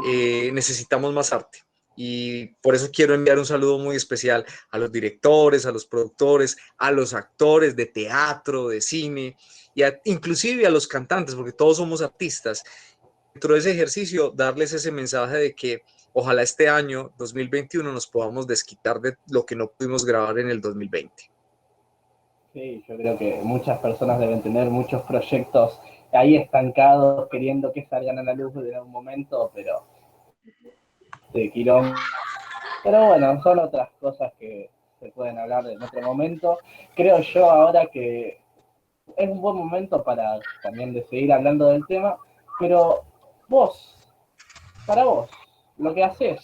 Necesitamos más arte. Y por eso quiero enviar un saludo muy especial a los directores, a los productores, a los actores de teatro, de cine, inclusive a los cantantes, porque todos somos artistas. Dentro de ese ejercicio, darles ese mensaje de que ojalá este año 2021 nos podamos desquitar de lo que no pudimos grabar en el 2020. Sí, yo creo que muchas personas deben tener muchos proyectos ahí estancados, queriendo que salgan a la luz en algún momento, pero de quilombo. Pero bueno, son otras cosas que se pueden hablar en otro momento. Creo yo ahora que es un buen momento para también de seguir hablando del tema, pero vos, para vos, lo que haces,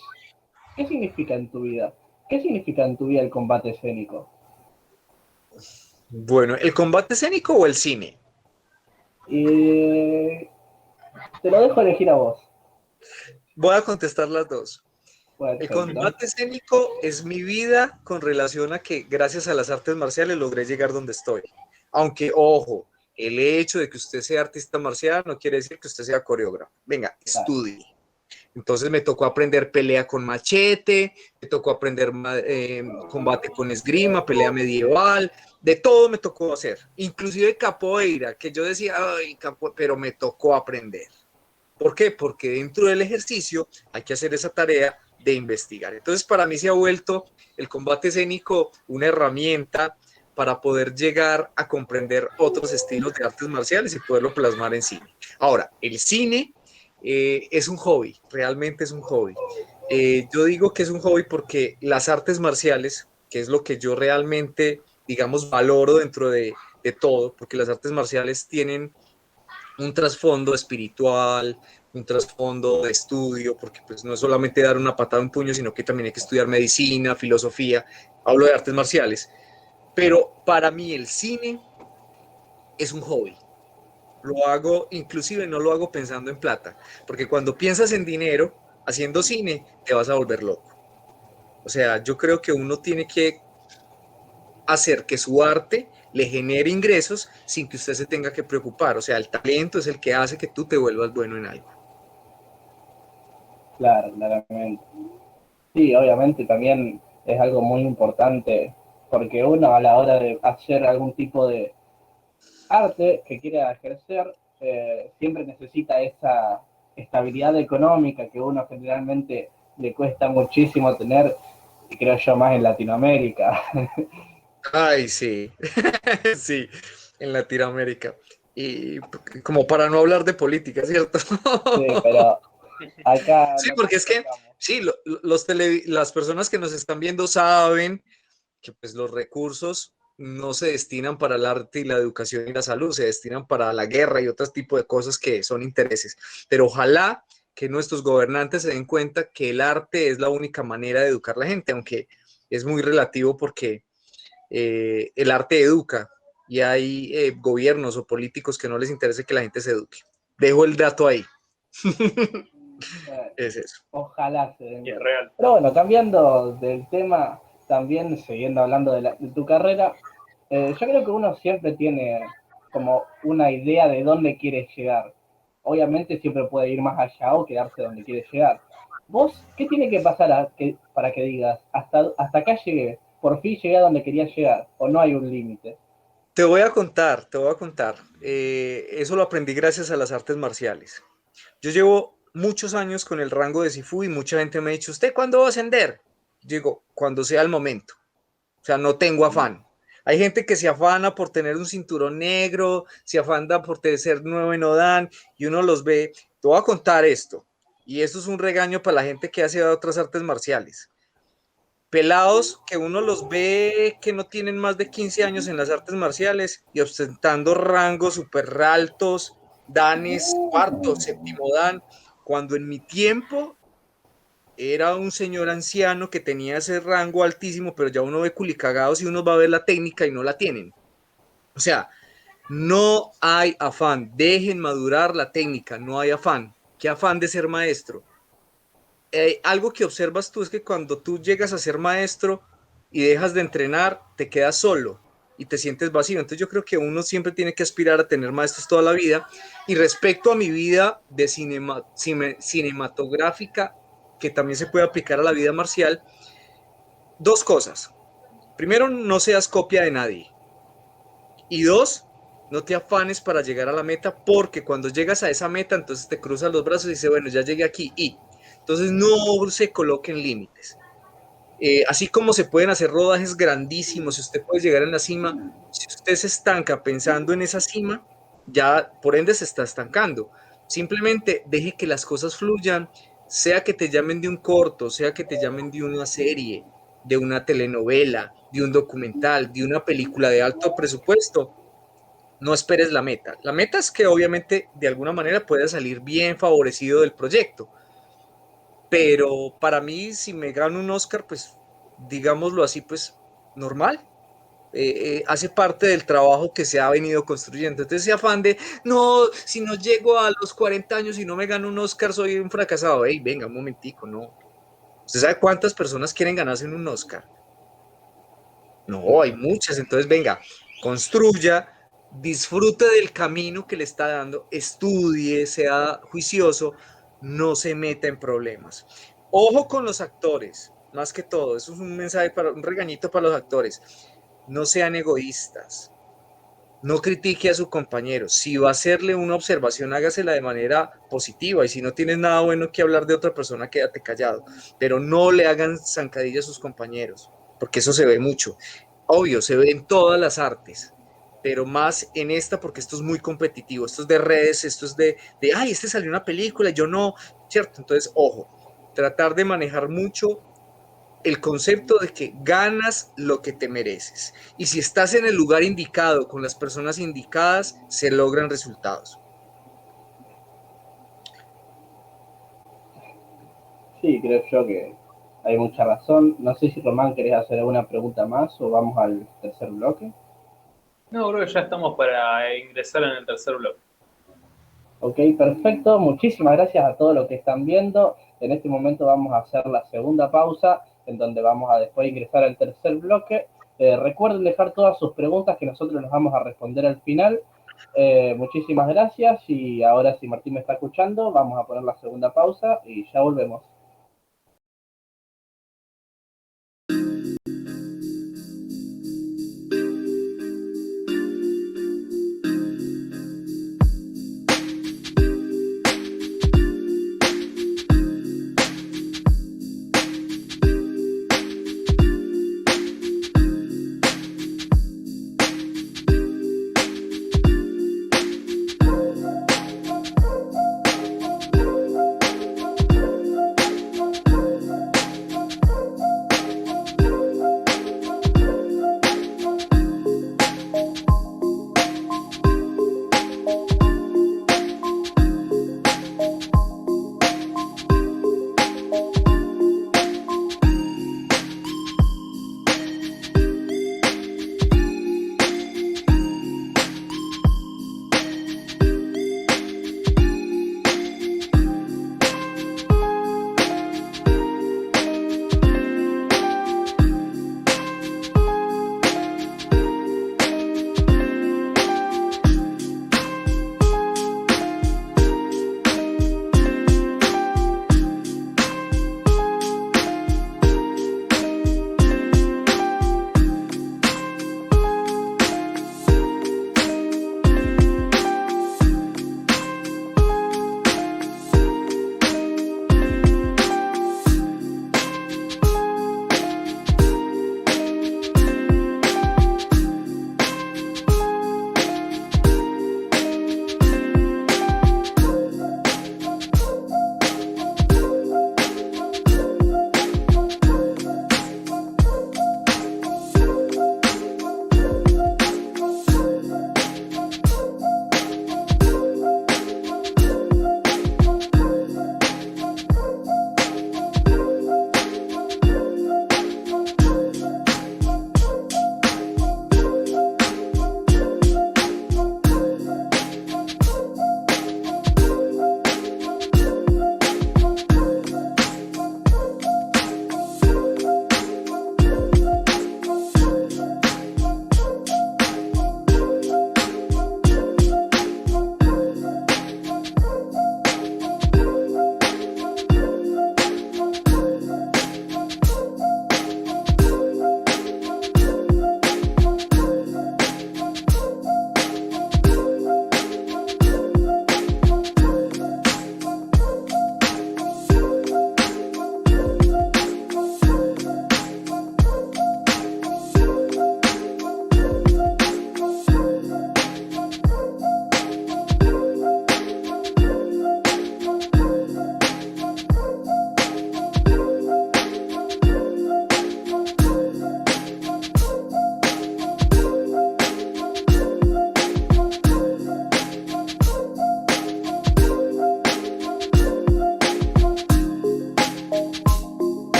¿qué significa en tu vida? ¿Qué significa en tu vida el combate escénico? Bueno, ¿el combate escénico o el cine? Y te lo dejo elegir a vos. Voy a contestar las dos. El Perfecto. combate escénico es mi vida con relación a que gracias a las artes marciales logré llegar donde estoy. Aunque, ojo, el hecho de que usted sea artista marcial no quiere decir que usted sea coreógrafo. Venga, Claro. estudie. Entonces me tocó aprender pelea con machete, me tocó aprender combate con esgrima, pelea medieval, de todo me tocó hacer, inclusive capoeira, que yo decía, ay, pero me tocó aprender. ¿Por qué? Porque dentro del ejercicio hay que hacer esa tarea de investigar. Entonces, para mí se ha vuelto el combate escénico una herramienta para poder llegar a comprender otros estilos de artes marciales y poderlo plasmar en cine. Ahora, el cine es un hobby, realmente es un hobby. Yo digo que es un hobby porque las artes marciales, que es lo que yo realmente, digamos, valoro dentro de todo, porque las artes marciales tienen un trasfondo espiritual, un trasfondo de estudio, porque pues no es solamente dar una patada a un puño, sino que también hay que estudiar medicina, filosofía, hablo de artes marciales, pero para mí el cine es un hobby. Lo hago, inclusive no lo hago pensando en plata, porque cuando piensas en dinero haciendo cine, te vas a volver loco. O sea, yo creo que uno tiene que hacer que su arte le genere ingresos sin que usted se tenga que preocupar. O sea, el talento es el que hace que tú te vuelvas bueno en algo. Claro, claramente. Sí, obviamente también es algo muy importante porque uno a la hora de hacer algún tipo de arte que quiera ejercer, siempre necesita esa estabilidad económica que uno generalmente le cuesta muchísimo tener, y creo yo más en Latinoamérica. Ay, sí, sí, en Latinoamérica. Y como para no hablar de política, ¿cierto? Sí, pero acá Sí, no nos porque es que, equivocamos. sí, las personas que nos están viendo saben que pues los recursos no se destinan para el arte y la educación y la salud, se destinan para la guerra y otros tipos de cosas que son intereses. Pero ojalá que nuestros gobernantes se den cuenta que el arte es la única manera de educar a la gente, aunque es muy relativo porque el arte educa y hay gobiernos o políticos que no les interesa que la gente se eduque. Dejo el dato ahí. Eh, Es eso. Ojalá se den Y es cuenta. real. Pero bueno, cambiando del tema, también siguiendo hablando de tu carrera, yo creo que uno siempre tiene como una idea de dónde quiere llegar. Obviamente siempre puede ir más allá o quedarse donde quiere llegar. ¿Vos qué tiene que pasar para que digas, hasta acá llegué, por fin llegué a donde quería llegar, o no hay un límite? Te voy a contar, te voy a contar. Eso lo aprendí gracias a las artes marciales. Yo llevo muchos años con el rango de Sifu y mucha gente me ha dicho, ¿usted cuándo va a ascender? Digo, cuando sea el momento. O sea, no tengo afán. Hay gente que se afana por tener un cinturón negro, se afana por ser nuevo en Odan y uno los ve. Te voy a contar esto. Y esto es un regaño para la gente que hace otras artes marciales. Pelados que uno los ve que no tienen más de 15 años en las artes marciales y ostentando rangos súper altos, danes, cuarto, séptimo dan, cuando en mi tiempo era un señor anciano que tenía ese rango altísimo, pero ya uno ve culicagados y uno va a ver la técnica y no la tienen. O sea, no hay afán, dejen madurar la técnica, no hay afán. ¿Qué afán de ser maestro? Algo que observas tú es que cuando tú llegas a ser maestro y dejas de entrenar, te quedas solo y te sientes vacío. Entonces yo creo que uno siempre tiene que aspirar a tener maestros toda la vida. Y respecto a mi vida de cinematográfica, que también se puede aplicar a la vida marcial, dos cosas. Primero, no seas copia de nadie. Y dos, no te afanes para llegar a la meta, porque cuando llegas a esa meta, entonces te cruzas los brazos y dices, bueno, ya llegué aquí. Y entonces no se coloquen límites. Así como se pueden hacer rodajes grandísimos, si usted puede llegar en la cima, si usted se estanca pensando en esa cima, ya por ende se está estancando. Simplemente deje que las cosas fluyan, sea que te llamen de un corto, sea que te llamen de una serie, de una telenovela, de un documental, de una película de alto presupuesto. No esperes la meta. La meta es que obviamente de alguna manera pueda salir bien favorecido del proyecto, pero para mí si me gano un Oscar, pues digámoslo así, pues normal. Hace parte del trabajo que se ha venido construyendo. Entonces ese afán de, no, si no llego a los 40 años y no me gano un Oscar, soy un fracasado. Hey, venga, un momentico, no. ¿Usted sabe cuántas personas quieren ganarse un Oscar? No, hay muchas. Entonces, venga, construya, disfrute del camino que le está dando, estudie, sea juicioso, no se meta en problemas. Ojo con los actores, más que todo, eso es un mensaje, un regañito para los actores. No sean egoístas, no critique a su compañero. Si va a hacerle una observación, hágasela de manera positiva, y si no tienes nada bueno que hablar de otra persona, quédate callado, pero no le hagan zancadilla a sus compañeros, porque eso se ve mucho. Obvio, se ve en todas las artes, pero más en esta, porque esto es muy competitivo, esto es de redes, esto es ay, salió una película, yo no, ¿cierto? Entonces, ojo, tratar de manejar mucho el concepto de que ganas lo que te mereces. Y si estás en el lugar indicado, con las personas indicadas, se logran resultados. Sí, creo yo que hay mucha razón. No sé si Román querés hacer alguna pregunta más o vamos al tercer bloque. No, creo que ya estamos para ingresar en el tercer bloque. Ok, perfecto. Muchísimas gracias a todos los que están viendo. En este momento vamos a hacer la segunda pausa, en donde vamos a después ingresar al tercer bloque. Recuerden dejar todas sus preguntas que nosotros les vamos a responder al final. Muchísimas gracias, y ahora, si Martín me está escuchando, vamos a poner la segunda pausa y ya volvemos.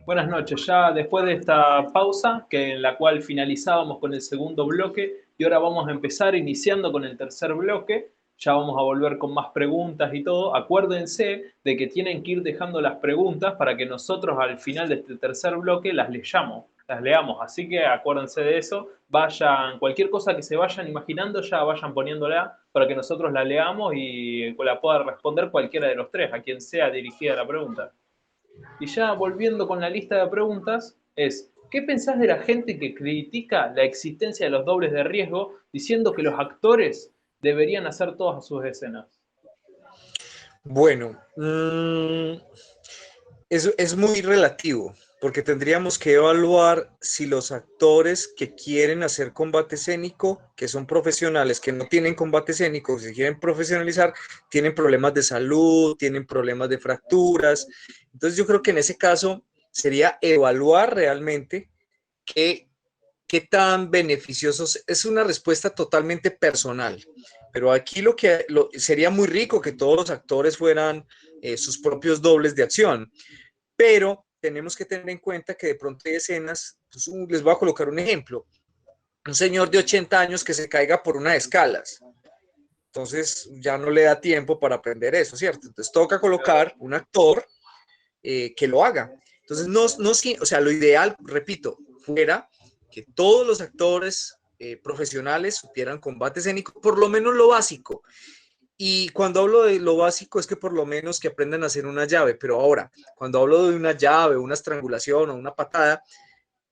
Buenas noches. Ya después de esta pausa, en la cual finalizábamos con el segundo bloque, y ahora vamos a empezar iniciando con el tercer bloque. Ya vamos a volver con más preguntas y todo. Acuérdense de que tienen que ir dejando las preguntas para que nosotros al final de este tercer bloque las leamos. Así que acuérdense de eso. Vayan, cualquier cosa que se vayan imaginando, ya vayan poniéndola para que nosotros la leamos y la pueda responder cualquiera de los tres, a quien sea dirigida la pregunta. Y ya volviendo con la lista de preguntas, ¿qué pensás de la gente que critica la existencia de los dobles de riesgo diciendo que los actores deberían hacer todas sus escenas? Bueno, es muy relativo, porque tendríamos que evaluar si los actores que quieren hacer combate escénico, que son profesionales, que no tienen combate escénico, si quieren profesionalizar, tienen problemas de salud, tienen problemas de fracturas. Entonces yo creo que en ese caso sería evaluar realmente qué tan beneficiosos. Es una respuesta totalmente personal, pero aquí sería muy rico que todos los actores fueran sus propios dobles de acción, pero tenemos que tener en cuenta que de pronto hay escenas, pues, les voy a colocar un ejemplo, un señor de 80 años que se caiga por una de escalas, entonces ya no le da tiempo para aprender eso, ¿cierto? Entonces toca colocar un actor que lo haga. Entonces, o sea, lo ideal, repito, fuera que todos los actores profesionales supieran combate escénico, por lo menos lo básico. Y cuando hablo de lo básico es que por lo menos que aprendan a hacer una llave, pero ahora, cuando hablo de una llave, una estrangulación o una patada,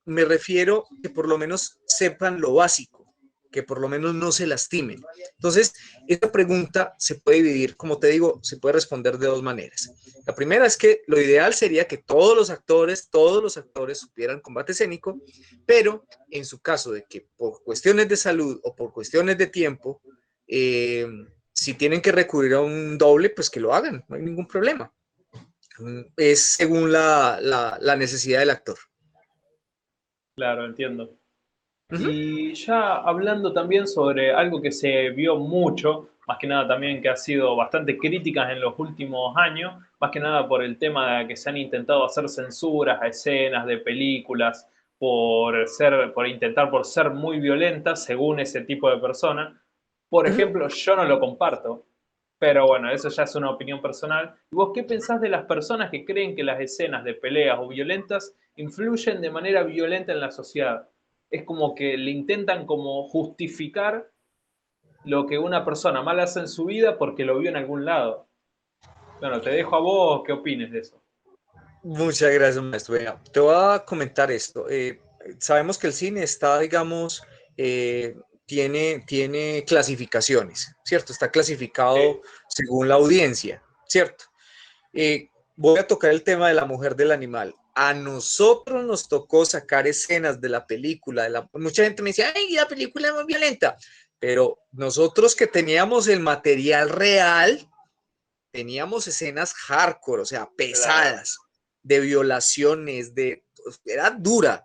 me refiero que por lo menos sepan lo básico, que por lo menos no se lastimen. Entonces, esta pregunta se puede dividir, como te digo, se puede responder de dos maneras. La primera es que lo ideal sería que todos los actores supieran combate escénico, pero en su caso de que por cuestiones de salud o por cuestiones de tiempo, si tienen que recurrir a un doble, pues que lo hagan, no hay ningún problema. Es según la necesidad del actor. Claro, entiendo. Y ya hablando también sobre algo que se vio mucho, más que nada también que ha sido bastante críticas en los últimos años, más que nada por el tema de que se han intentado hacer censuras a escenas de películas por ser muy violentas según ese tipo de persona. Por ejemplo, yo no lo comparto, pero bueno, eso ya es una opinión personal. ¿Y vos qué pensás de las personas que creen que las escenas de peleas o violentas influyen de manera violenta en la sociedad? Es como que le intentan como justificar lo que una persona mal hace en su vida porque lo vio en algún lado. Bueno, te dejo a vos qué opines de eso. Muchas gracias, maestro. Venga, te voy a comentar esto. Sabemos que el cine está, digamos, tiene clasificaciones, ¿cierto? Está clasificado según la audiencia, ¿cierto? Voy a tocar el tema de la mujer del animal. A nosotros nos tocó sacar escenas de la película. Mucha gente me decía, ay, la película es muy violenta. Pero nosotros que teníamos el material real, teníamos escenas hardcore, o sea, pesadas, de violaciones, era dura.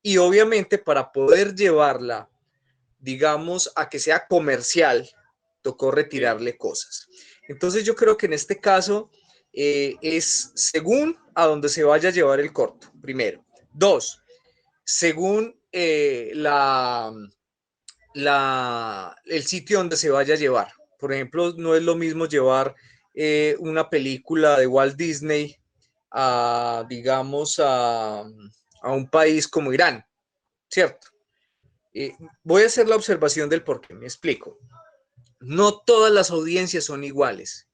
Y obviamente para poder llevarla, digamos, a que sea comercial, tocó retirarle cosas. Entonces yo creo que en este caso es según a dónde se vaya a llevar el corto, primero. Dos, según el sitio donde se vaya a llevar. Por ejemplo, no es lo mismo llevar una película de Walt Disney a, digamos, a un país como Irán, ¿cierto? Voy a hacer la observación del por qué, me explico. No todas las audiencias son iguales.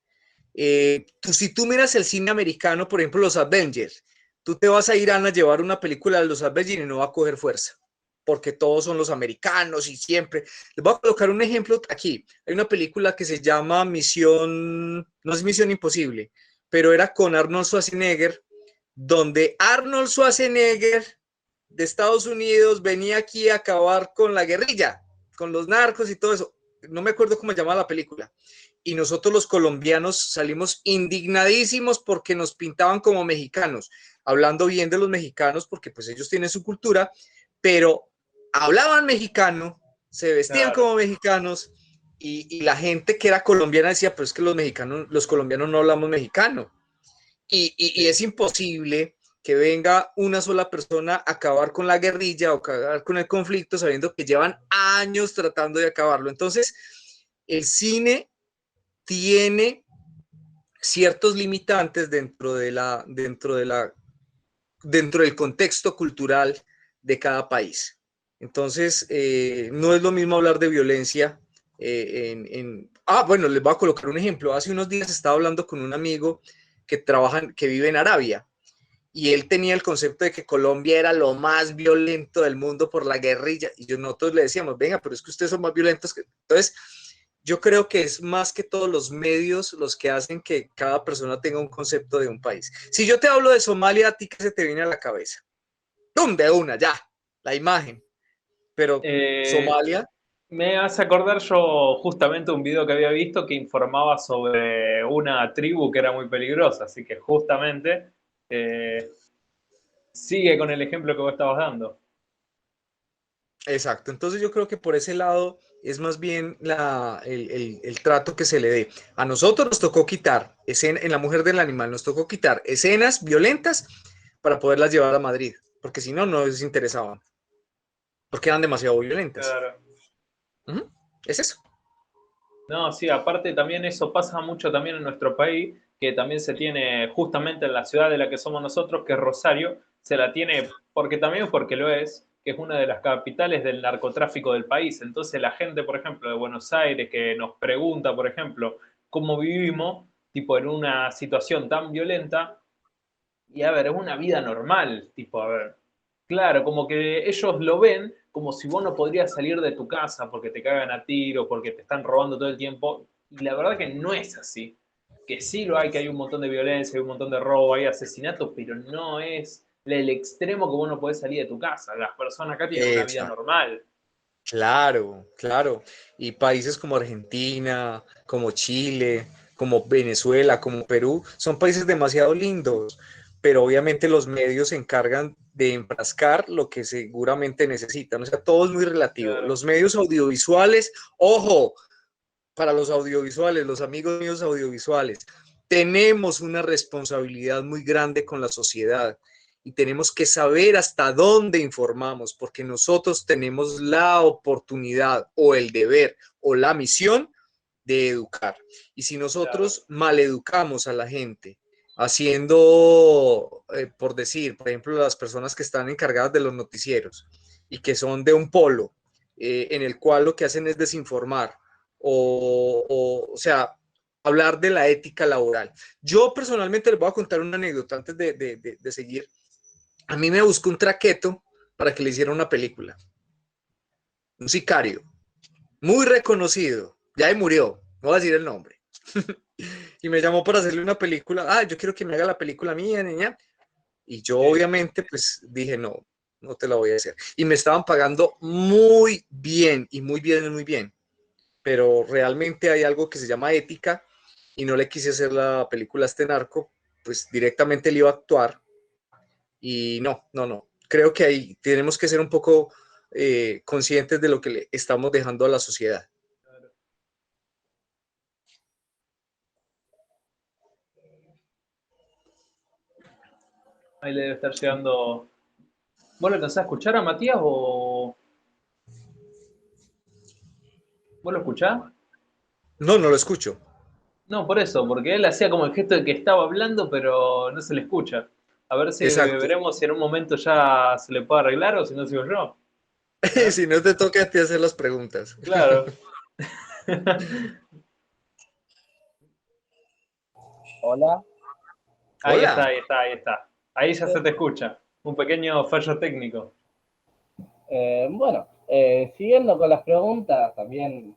Si tú miras el cine americano, por ejemplo, los Avengers, tú te vas a Irán a llevar una película de los Avengers y no va a coger fuerza, porque todos son los americanos y siempre. Les voy a colocar un ejemplo aquí. Hay una película que se llama no es Misión Imposible, pero era con Arnold Schwarzenegger, donde Arnold Schwarzenegger de Estados Unidos venía aquí a acabar con la guerrilla, con los narcos y todo eso. No me acuerdo cómo se llama la película. Y nosotros los colombianos salimos indignadísimos porque nos pintaban como mexicanos, hablando bien de los mexicanos porque pues ellos tienen su cultura, pero hablaban mexicano, se vestían como mexicanos y la gente que era colombiana decía, pues es que los colombianos no hablamos mexicano. Y es imposible que venga una sola persona a acabar con la guerrilla o acabar con el conflicto sabiendo que llevan años tratando de acabarlo. Entonces, el cine tiene ciertos limitantes dentro del contexto cultural de cada país. Entonces, no es lo mismo hablar de violencia bueno, les voy a colocar un ejemplo. Hace unos días estaba hablando con un amigo que vive en Arabia, y él tenía el concepto de que Colombia era lo más violento del mundo por la guerrilla, y nosotros le decíamos, venga, pero es que ustedes son más violentos que... Entonces, yo creo que es más que todos los medios los que hacen que cada persona tenga un concepto de un país. Si yo te hablo de Somalia, ¿a ti qué se te viene a la cabeza? ¡Pum! De una, ya, la imagen. Pero Somalia... Me hace acordar yo justamente un video que había visto que informaba sobre una tribu que era muy peligrosa, así que justamente sigue con el ejemplo que vos estabas dando. Exacto, entonces yo creo que por ese lado es más bien el trato que se le dé. A nosotros nos tocó quitar, en La Mujer del Animal, nos tocó quitar escenas violentas para poderlas llevar a Madrid, porque si no, no les interesaban, porque eran demasiado violentas. Claro. Es eso. No, sí, aparte también eso pasa mucho también en nuestro país, que también se tiene justamente en la ciudad de la que somos nosotros, que es Rosario, se la tiene porque lo es, que es una de las capitales del narcotráfico del país. Entonces la gente, por ejemplo, de Buenos Aires, que nos pregunta, por ejemplo, cómo vivimos, tipo en una situación tan violenta, y a ver, es una vida normal, tipo, a ver, claro, como que ellos lo ven como si vos no podrías salir de tu casa porque te cagan a tiro, porque te están robando todo el tiempo, y la verdad que no es así. Que sí lo hay, que hay un montón de violencia, hay un montón de robo, hay asesinatos, pero no es el extremo que vos no podés salir de tu casa. Las personas acá tienen una vida Exacto. normal. Claro, claro. Y países como Argentina, como Chile, como Venezuela, como Perú, son países demasiado lindos, pero obviamente los medios se encargan de enfrascar lo que seguramente necesitan. O sea, todo es muy relativo. Claro, Los medios audiovisuales, ojo, para los audiovisuales, los amigos míos audiovisuales, tenemos una responsabilidad muy grande con la sociedad y tenemos que saber hasta dónde informamos, porque nosotros tenemos la oportunidad o el deber o la misión de educar. Y si claro, nosotros maleducamos a la gente, haciendo, por ejemplo, las personas que están encargadas de los noticieros y que son de un polo, en el cual lo que hacen es desinformar, o sea, hablar de la ética laboral. Yo personalmente les voy a contar una anécdota antes de seguir. A mí me buscó un traqueto para que le hiciera una película. Un sicario, muy reconocido, ya murió, no voy a decir el nombre. Y me llamó para hacerle una película. Yo quiero que me haga la película mía, niña. Y yo sí, obviamente pues dije, no, no te la voy a hacer. Y me estaban pagando muy bien, y muy bien, muy bien. Pero realmente hay algo que se llama ética, y no le quise hacer la película a este narco, pues directamente le iba a actuar, y no, no, no. Creo que ahí tenemos que ser un poco conscientes de lo que le estamos dejando a la sociedad. claro. Ahí le debe estar llegando. ¿Vos lo alcanzás a escuchar a Matías o vos lo escuchás? No, no lo escucho. No, por eso, porque él hacía como el gesto de que estaba hablando, pero no se le escucha. A ver si Exacto. veremos si en un momento ya se le puede arreglar o si no sigo yo. ¿Eh? Si no te toca a ti hacer las preguntas. Claro. Hola. Ahí está, Hola. ahí está, ahí está. Ahí ya se te escucha. Un pequeño fallo técnico. Bueno, siguiendo con las preguntas, también,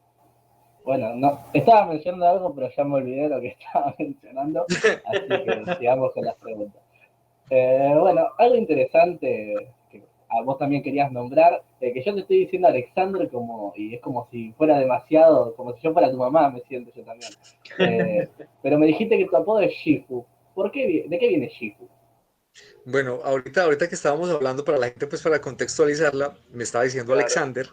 bueno, no, estaba mencionando algo, pero ya me olvidé lo que estaba mencionando, así que sigamos con las preguntas. Bueno, algo interesante que a vos también querías nombrar, que yo te estoy diciendo Alexander y es como si fuera demasiado, como si yo fuera tu mamá, me siento yo también. Pero me dijiste que tu apodo es Shifu. ¿De qué viene Shifu? Bueno, ahorita que estábamos hablando para la gente, pues para contextualizarla, me estaba diciendo Claro, Alexander.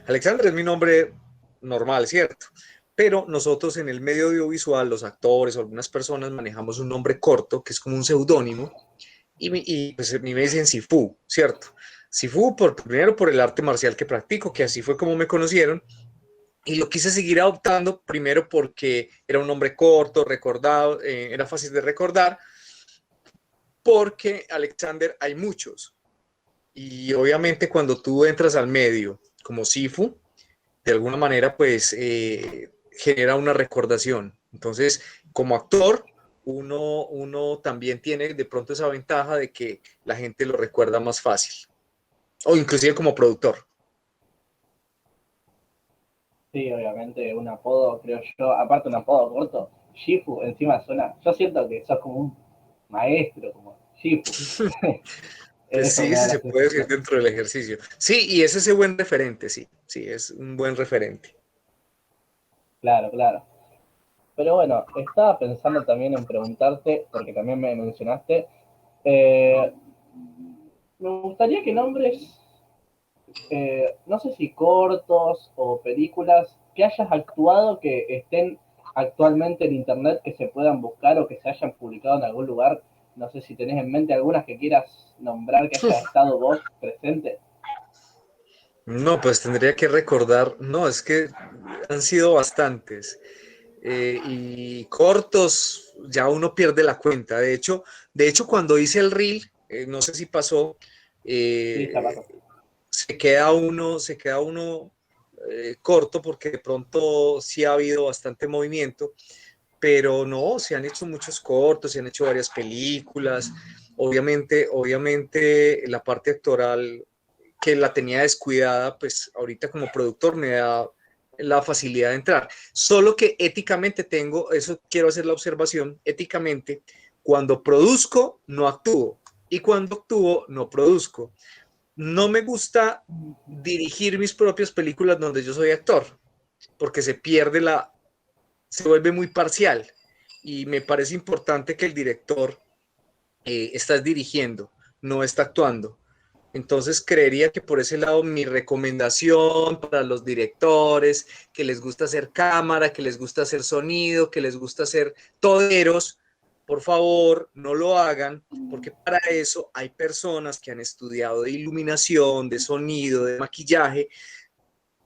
Alexander es mi nombre normal, ¿cierto? Pero nosotros en el medio audiovisual, los actores o algunas personas manejamos un nombre corto, que es como un seudónimo, pues me dicen Sifu, ¿cierto? Sifu, primero por el arte marcial que practico, que así fue como me conocieron, y lo quise seguir adoptando, primero porque era un nombre corto, recordado, era fácil de recordar, porque Alexander hay muchos, y obviamente cuando tú entras al medio como Sifu, de alguna manera pues genera una recordación. Entonces, como actor, uno también tiene de pronto esa ventaja de que la gente lo recuerda más fácil, o inclusive como productor. Sí, obviamente un apodo, creo yo, aparte un apodo corto, Shifu, encima suena, yo siento que sos como un maestro, como Shifu. Pues Eso sí, me da sí la se puede decir sensación. dentro del ejercicio. Sí, y es ese buen referente, sí, sí, es un buen referente. Claro, claro. Pero bueno, estaba pensando también en preguntarte, porque también me mencionaste, eh, me gustaría que nombres, no sé si cortos o películas que hayas actuado que estén actualmente en internet, que se puedan buscar o que se hayan publicado en algún lugar. No sé si tenés en mente algunas que quieras nombrar que haya estado vos presente. No, pues tendría que recordar, no, es que han sido bastantes. Y cortos, ya uno pierde la cuenta. De hecho, cuando hice el reel, no sé si pasó, Sí, ya eh, pasó. se queda uno corto porque de pronto sí ha habido bastante movimiento, pero no, se han hecho muchos cortos, se han hecho varias películas. Obviamente la parte actoral que la tenía descuidada, pues ahorita como productor me da la facilidad de entrar. Solo que éticamente eso quiero hacer la observación, éticamente, cuando produzco, no actúo. Y cuando actúo, no produzco. No me gusta dirigir mis propias películas donde yo soy actor, porque se vuelve muy parcial. Y me parece importante que el director está dirigiendo, no está actuando. Entonces creería que por ese lado mi recomendación para los directores que les gusta hacer cámara, que les gusta hacer sonido, que les gusta hacer toderos, por favor no lo hagan, porque para eso hay personas que han estudiado de iluminación, de sonido, de maquillaje.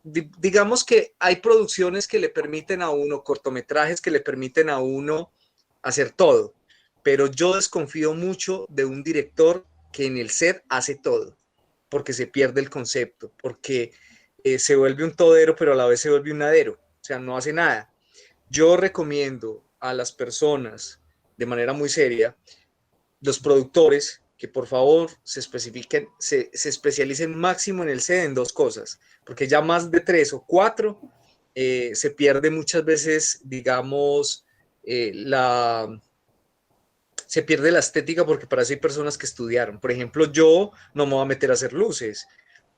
Digamos que hay producciones que le permiten a uno, cortometrajes que le permiten a uno hacer todo, pero yo desconfío mucho de un director que en el set hace todo porque se pierde el concepto, porque se vuelve un todero, pero a la vez se vuelve un nadero, o sea, no hace nada. Yo recomiendo a las personas, de manera muy seria, los productores, que por favor se especialicen máximo en el set en dos cosas, porque ya más de tres o cuatro se pierde muchas veces, digamos, se pierde la estética porque para eso hay personas que estudiaron. Por ejemplo, yo no me voy a meter a hacer luces,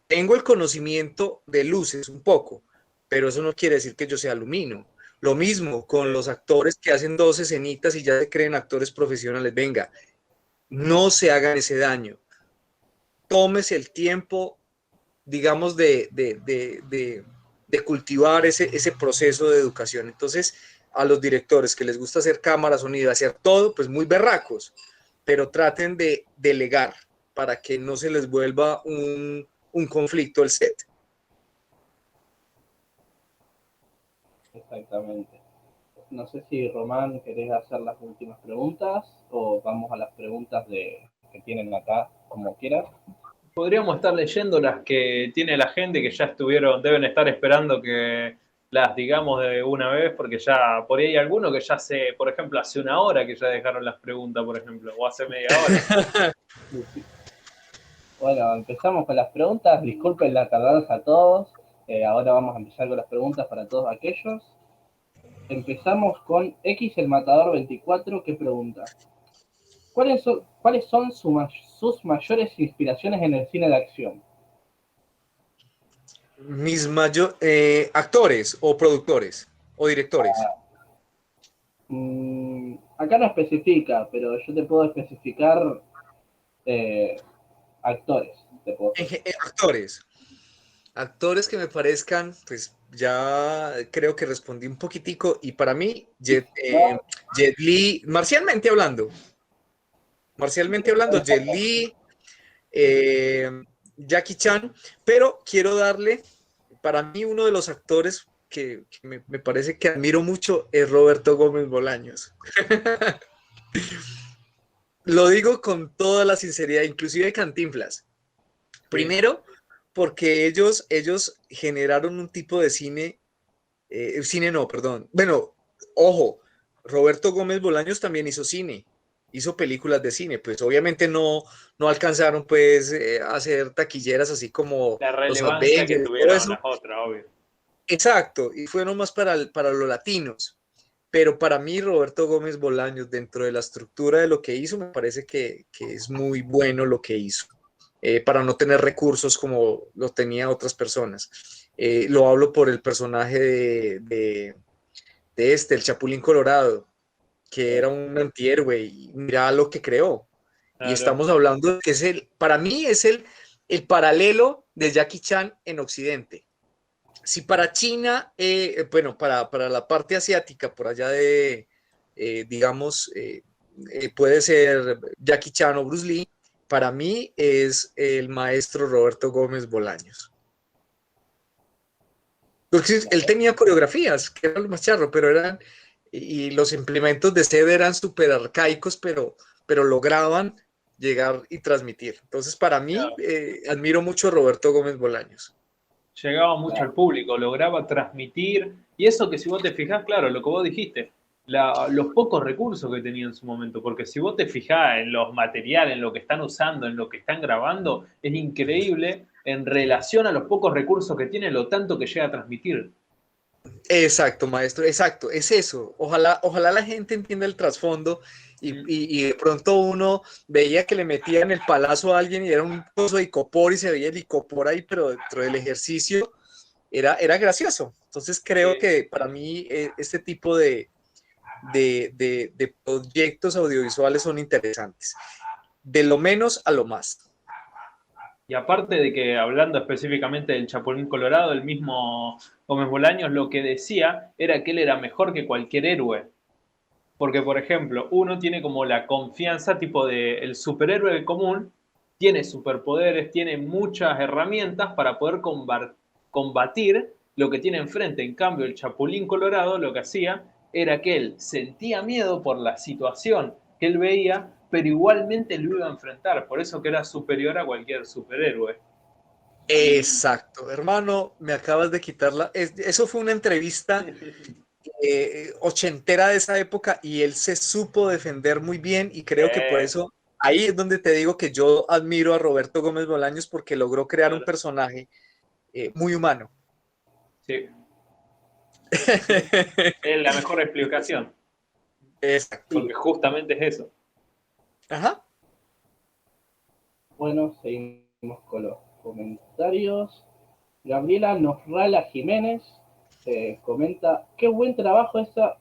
tengo el conocimiento de luces un poco, pero eso no quiere decir que yo sea lumino. Lo mismo con los actores que hacen dos escenitas y ya se creen actores profesionales. Venga, no se hagan ese daño. Tómese el tiempo, digamos, de cultivar ese proceso de educación. Entonces, a los directores que les gusta hacer cámara, sonido, hacer todo, pues muy berracos, pero traten de delegar para que no se les vuelva un conflicto el set. Exactamente. No sé si Román querés hacer las últimas preguntas o vamos a las preguntas que tienen acá, como quieras. Podríamos estar leyendo las que tiene la gente que ya estuvieron, deben estar esperando que las digamos de una vez, porque ya por ahí hay alguno que ya hace, por ejemplo, hace una hora que ya dejaron las preguntas, por ejemplo, o hace media hora. Bueno, empezamos con las preguntas. Disculpen la tardanza a todos. Ahora vamos a empezar con las preguntas para todos aquellos. Empezamos con X el Matador 24 que pregunta: ¿Cuáles son sus mayores inspiraciones en el cine de acción? Actores o productores o directores. Acá no especifica, pero yo te puedo especificar eh, actores. Te puedo especificar. Actores que me parezcan, pues ya creo que respondí un poquitico y para mí, No, Jet Li, marcialmente hablando, marcialmente hablando, Jet Li, Jackie Chan, pero quiero darle, para mí uno de los actores que me parece que admiro mucho es Roberto Gómez Bolaños. Lo digo con toda la sinceridad, inclusive Cantinflas. Primero, porque ellos generaron un tipo de cine no, perdón. Bueno, ojo, Roberto Gómez Bolaños también hizo cine, hizo películas de cine, pues obviamente no alcanzaron pues a hacer taquilleras así como La los relevancia que Avengers, todo tuvieron eso. las otras, obvio. Exacto, y fueron más para los latinos. Pero para mí, Roberto Gómez Bolaños, dentro de la estructura de lo que hizo, me parece que es muy bueno lo que hizo, para no tener recursos como lo tenía otras personas. Lo hablo por el personaje el Chapulín Colorado, que era un antihéroe, y mira lo que creó. Y Claro. estamos hablando de que para mí es el paralelo de Jackie Chan en Occidente. Si para China, bueno, para la parte asiática, por allá digamos, puede ser Jackie Chan o Bruce Lee, para mí es el maestro Roberto Gómez Bolaños. Porque él tenía coreografías, que era lo más charro, pero y los implementos de sed eran súper arcaicos, pero lograban llegar y transmitir. Entonces, para mí, Claro. admiro mucho a Roberto Gómez Bolaños. Llegaba mucho al público, lograba transmitir, y eso que si vos te fijás, claro, lo que vos dijiste, los pocos recursos que tenía en su momento, porque si vos te fijás en los materiales, en lo que están usando, en lo que están grabando, es increíble en relación a los pocos recursos que tiene, lo tanto que llega a transmitir. Exacto, maestro, exacto, es eso. Ojalá la gente entienda el trasfondo y de pronto uno veía que le metían el palazo a alguien y era un pozo de icopor y se veía el icopor ahí, pero dentro del ejercicio era gracioso. Entonces creo que para mí este tipo de proyectos audiovisuales son interesantes, de lo menos a lo más. Y aparte de que, hablando específicamente del Chapulín Colorado, el mismo Gómez Bolaños lo que decía era que él era mejor que cualquier héroe. Porque, por ejemplo, uno tiene como la confianza tipo de el superhéroe común, tiene superpoderes, tiene muchas herramientas para poder combatir lo que tiene enfrente. En cambio, el Chapulín Colorado lo que hacía era que él sentía miedo por la situación que él veía, pero igualmente lo iba a enfrentar. Por eso que era superior a cualquier superhéroe. Exacto, hermano, me acabas de quitarla. Eso fue una entrevista ochentera de esa época y él se supo defender muy bien y creo que por eso ahí es donde te digo que yo admiro a Roberto Gómez Bolaños porque logró crear un personaje muy humano. Sí. Es la mejor explicación. Exacto. Porque justamente es eso. Ajá. Bueno, seguimos con los comentarios. Gabriela Nosrala Jiménez comenta, qué buen trabajo esa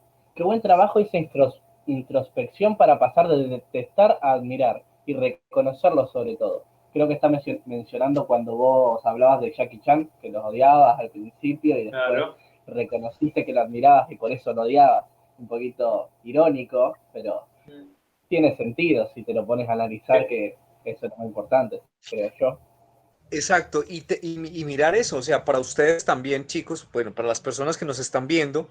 introspección para pasar de detestar a admirar y reconocerlo sobre todo. Creo que está mencionando cuando vos hablabas de Jackie Chan, que los odiabas al principio y después Claro. reconociste que lo admirabas y por eso lo odiabas. Un poquito irónico, pero tiene sentido si te lo pones a analizar, que eso es muy importante, creo yo. Exacto, y mirar eso, o sea, para ustedes también, chicos, bueno, para las personas que nos están viendo,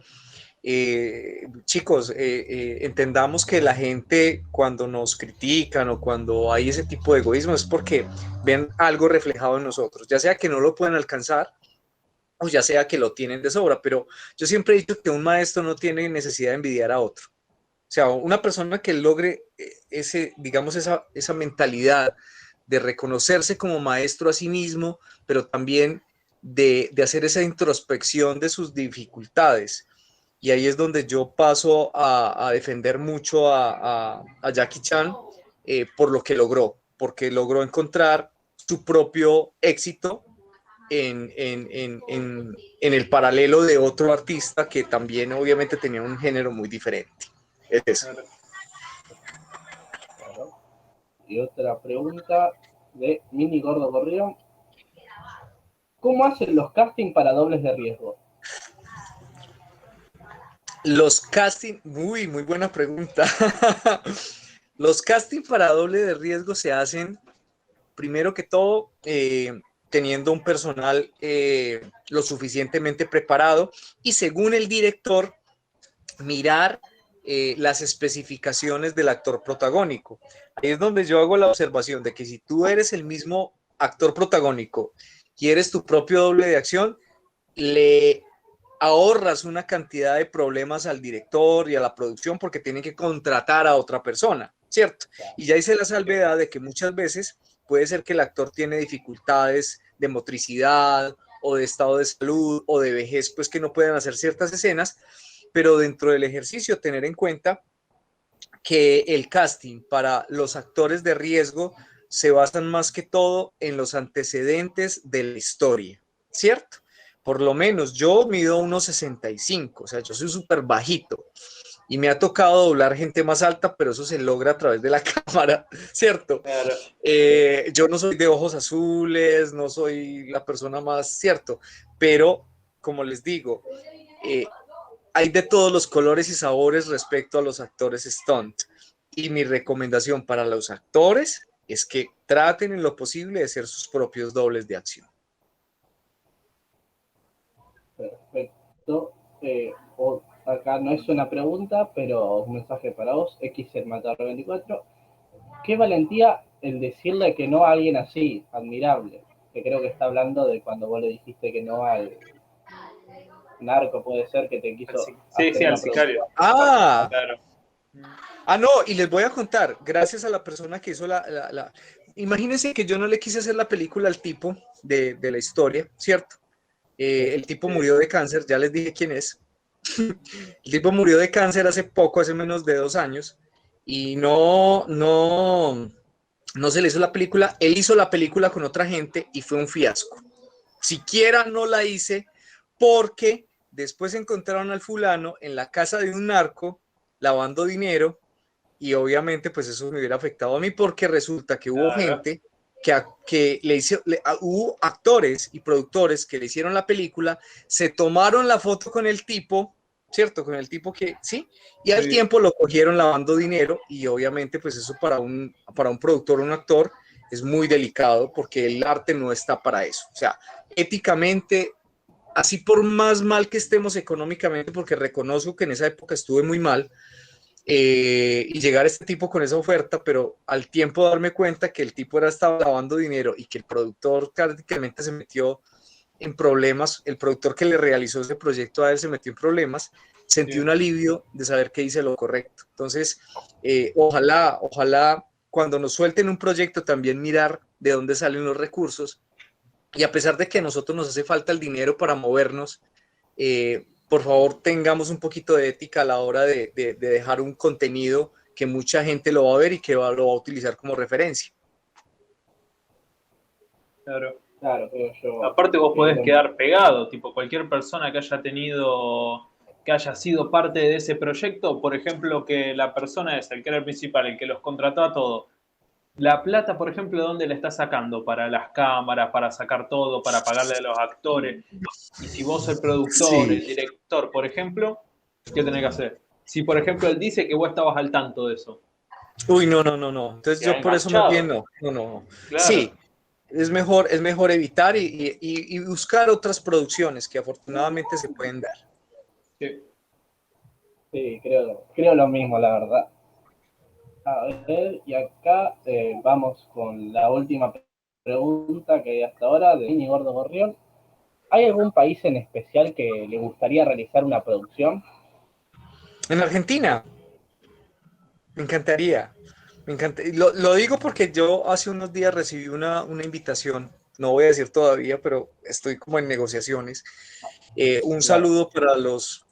chicos, entendamos que la gente cuando nos critican o cuando hay ese tipo de egoísmo es porque ven algo reflejado en nosotros, ya sea que no lo pueden alcanzar o ya sea que lo tienen de sobra, pero yo siempre he dicho que un maestro no tiene necesidad de envidiar a otro. O sea, una persona que logre digamos, esa mentalidad de reconocerse como maestro a sí mismo, pero también de hacer esa introspección de sus dificultades. Y ahí es donde yo paso a defender mucho a Jackie Chan por lo que logró, porque logró encontrar su propio éxito en el paralelo de otro artista que también obviamente tenía un género muy diferente. Es eso. Claro. Y otra pregunta de Mini Gordo Gorrión. ¿Cómo hacen los castings para dobles de riesgo? Los castings, muy buena pregunta. Los castings para doble de riesgo se hacen, primero que todo, teniendo un personal lo suficientemente preparado y según el director, mirar las especificaciones del actor protagónico. Ahí es donde yo hago la observación de que si tú eres el mismo actor protagónico y eres tu propio doble de acción, le ahorras una cantidad de problemas al director y a la producción porque tienen que contratar a otra persona, ¿cierto? Y ya hice la salvedad de que muchas veces puede ser que el actor tiene dificultades de motricidad o de estado de salud o de vejez, pues que no pueden hacer ciertas escenas, pero dentro del ejercicio tener en cuenta que el casting para los actores de riesgo se basan más que todo en los antecedentes de la historia, ¿cierto? Por lo menos yo mido 1,65, o sea, yo soy súper bajito y me ha tocado doblar gente más alta, pero eso se logra a través de la cámara, ¿cierto? Claro. Yo no soy de ojos azules, no soy la persona más, ¿cierto? Pero, como les digo, hay de todos los colores y sabores respecto a los actores stunt. Y mi recomendación para los actores es que traten en lo posible de ser sus propios dobles de acción. Perfecto. Acá no es una pregunta, pero un mensaje para vos, X el Matador 24. Qué valentía el decirle que no a alguien así, admirable. Que creo que está hablando de cuando vos le dijiste que no al narco, puede ser, que te quiso hacer Sí, una al sicario. Ah, Claro. no, y les voy a contar, gracias a la persona que hizo Imagínense que yo no le quise hacer la película al tipo de la historia, ¿cierto? El tipo murió de cáncer, ya les dije quién es. El tipo murió de cáncer hace poco, hace menos de 2 años, y no se le hizo la película. Él hizo la película con otra gente y fue un fiasco. Siquiera no la hice porque después encontraron al fulano en la casa de un narco lavando dinero y obviamente pues eso me hubiera afectado a mí porque resulta que hubo gente que hubo actores y productores que le hicieron la película, se tomaron la foto con el tipo, ¿cierto? Con el tipo que, sí, y al tiempo lo cogieron lavando dinero y obviamente pues eso para un productor, un actor, es muy delicado porque el arte no está para eso. O sea, éticamente, así por más mal que estemos económicamente, porque reconozco que en esa época estuve muy mal, y llegar a este tipo con esa oferta, pero al tiempo darme cuenta que el tipo estaba lavando dinero y que el productor prácticamente se metió en problemas, el productor que le realizó ese proyecto a él se metió en problemas, sentí un alivio de saber que hice lo correcto. Entonces, ojalá cuando nos suelten un proyecto también mirar de dónde salen los recursos y a pesar de que a nosotros nos hace falta el dinero para movernos, por favor tengamos un poquito de ética a la hora de dejar un contenido que mucha gente lo va a ver y que lo va a utilizar como referencia. Claro. Claro, creo yo. Aparte vos podés quedar pegado, tipo cualquier persona que haya sido parte de ese proyecto, por ejemplo, que la persona es el que era el principal, el que los contrató a todo. La plata, por ejemplo, ¿de dónde la está sacando? Para las cámaras, para sacar todo, para pagarle a los actores. Y si vos el productor, Sí. el director, por ejemplo, ¿qué tenés que hacer? Si, por ejemplo, él dice que vos estabas al tanto de eso. Uy, no. Entonces Quedás yo por eso más bien enganchado. no. Claro. Sí, es mejor evitar y buscar otras producciones que afortunadamente se pueden dar. Sí. Sí, creo lo mismo, la verdad. A ver, y acá vamos con la última pregunta que hay hasta ahora de Niño Gordo Gorrión. ¿Hay algún país en especial que le gustaría realizar una producción? En Argentina, me encantaría. Lo digo porque yo hace unos días recibí una invitación, no voy a decir todavía, pero estoy como en negociaciones. Un Claro. saludo para los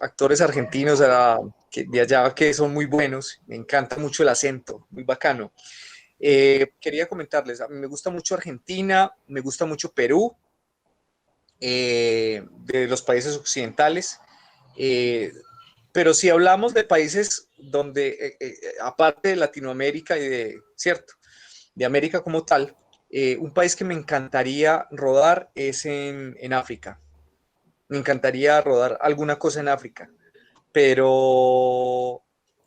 actores argentinos de allá que son muy buenos, me encanta mucho el acento, muy bacano. Quería comentarles, a mí me gusta mucho Argentina, me gusta mucho Perú, de los países occidentales. Eh, pero si hablamos de países donde, aparte de Latinoamérica y cierto, de América como tal, un país que me encantaría rodar es en África. Me encantaría rodar alguna cosa en África, pero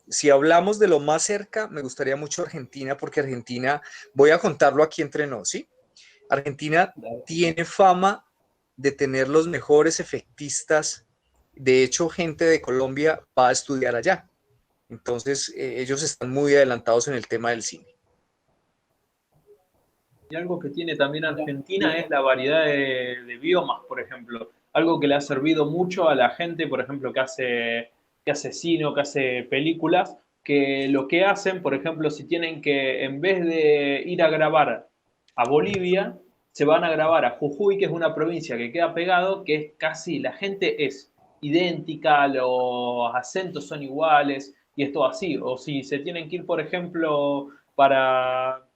si hablamos de lo más cerca, me gustaría mucho Argentina, porque Argentina, voy a contarlo aquí entre nos, ¿sí? Argentina tiene fama de tener los mejores efectistas. De hecho, gente de Colombia va a estudiar allá. Entonces, ellos están muy adelantados en el tema del cine. Y algo que tiene también Argentina es la variedad de biomas, por ejemplo. Algo que le ha servido mucho a la gente, por ejemplo, que hace cine o que hace películas, que lo que hacen, por ejemplo, si tienen que, en vez de ir a grabar a Bolivia, se van a grabar a Jujuy, que es una provincia que queda pegado, que es casi, la gente es idéntica, los acentos son iguales, y es todo así. O si se tienen que ir, por ejemplo, para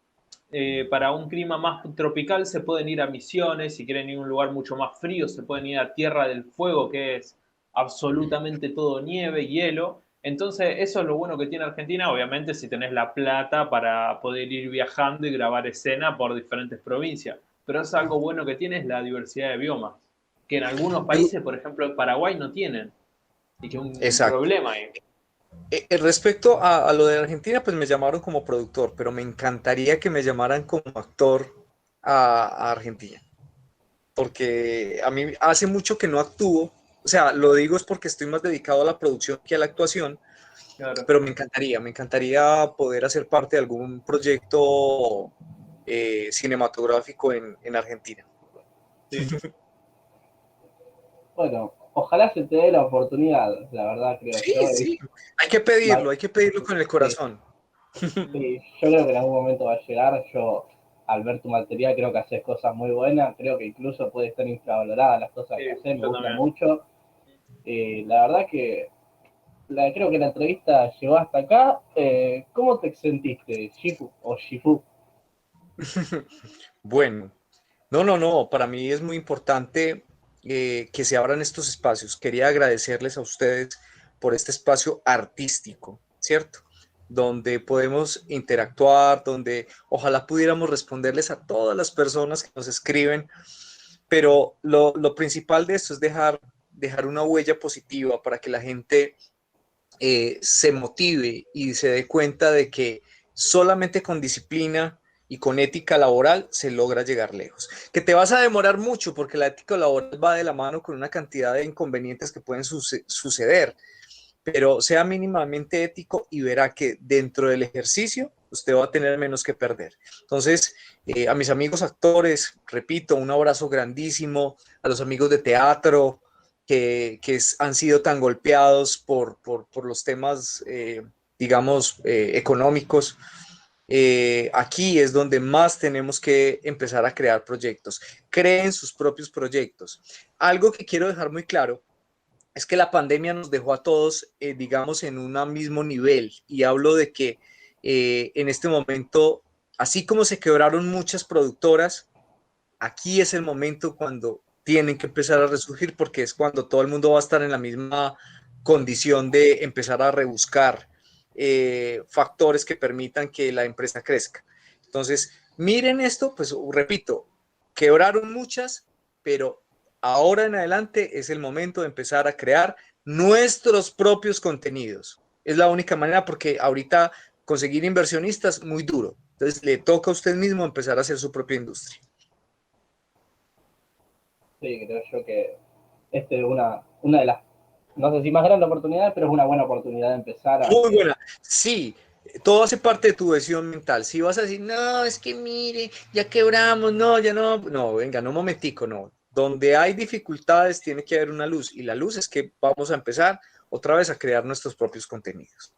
un clima más tropical se pueden ir a Misiones, si quieren ir a un lugar mucho más frío se pueden ir a Tierra del Fuego, que es absolutamente todo nieve, hielo. Entonces eso es lo bueno que tiene Argentina, obviamente si tenés la plata para poder ir viajando y grabar escena por diferentes provincias. Pero es algo bueno que tiene es la diversidad de biomas, que en algunos países, por ejemplo en Paraguay, no tienen. Y que es un Exacto. problema ahí. Respecto a lo de Argentina, pues me llamaron como productor, pero me encantaría que me llamaran como actor a Argentina, porque a mí hace mucho que no actúo, o sea, lo digo es porque estoy más dedicado a la producción que a la actuación, Claro. pero me encantaría poder hacer parte de algún proyecto cinematográfico en Argentina. Sí. Bueno, ojalá se te dé la oportunidad, la verdad, creo Sí, yo. sí, hay que pedirlo con el Sí, corazón. sí, yo creo que en algún momento va a llegar. Yo, al ver tu material, creo que haces cosas muy buenas. Creo que incluso puede estar infravalorada las cosas que Sí, haces. Me yo gusta también. mucho. La verdad que creo que la entrevista llegó hasta acá. ¿Cómo te sentiste, Shifu o Shifu? Bueno, no, para mí es muy importante que se abran estos espacios. Quería agradecerles a ustedes por este espacio artístico, ¿cierto? Donde podemos interactuar, donde ojalá pudiéramos responderles a todas las personas que nos escriben, pero lo principal de esto es dejar una huella positiva para que la gente se motive y se dé cuenta de que solamente con disciplina y con ética laboral se logra llegar lejos. Que te vas a demorar mucho porque la ética laboral va de la mano con una cantidad de inconvenientes que pueden suceder, pero sea mínimamente ético y verá que dentro del ejercicio usted va a tener menos que perder. Entonces, a mis amigos actores, repito, un abrazo grandísimo, a los amigos de teatro que han sido tan golpeados por los temas, digamos, económicos. Aquí es donde más tenemos que empezar a crear proyectos. Creen sus propios proyectos. Algo que quiero dejar muy claro es que la pandemia nos dejó a todos, digamos, en un mismo nivel. Y hablo de que en este momento, así como se quebraron muchas productoras, aquí es el momento cuando tienen que empezar a resurgir porque es cuando todo el mundo va a estar en la misma condición de empezar a rebuscar factores que permitan que la empresa crezca. Entonces, miren esto, pues repito, quebraron muchas, pero ahora en adelante es el momento de empezar a crear nuestros propios contenidos. Es la única manera porque ahorita conseguir inversionistas muy duro. Entonces le toca a usted mismo empezar a hacer su propia industria. Sí, creo yo que este es una de las, no sé si más grandes oportunidades, pero es una buena oportunidad de empezar a Muy que buena. Sí, todo hace parte de tu decisión mental. Si vas a decir, no, es que mire, ya quebramos, no, ya no, no, venga, no, un momentico, no. Donde hay dificultades tiene que haber una luz y la luz es que vamos a empezar otra vez a crear nuestros propios contenidos.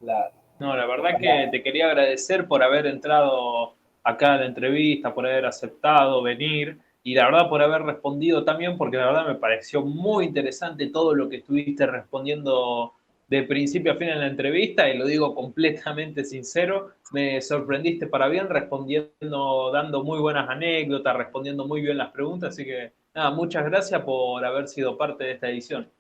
la, No, la verdad ojalá. que te quería agradecer por haber entrado acá a la entrevista, por haber aceptado venir y la verdad por haber respondido también, porque la verdad me pareció muy interesante todo lo que estuviste respondiendo de principio a fin en la entrevista y lo digo completamente sincero, me sorprendiste para bien respondiendo, dando muy buenas anécdotas, respondiendo muy bien las preguntas, así que nada, muchas gracias por haber sido parte de esta edición.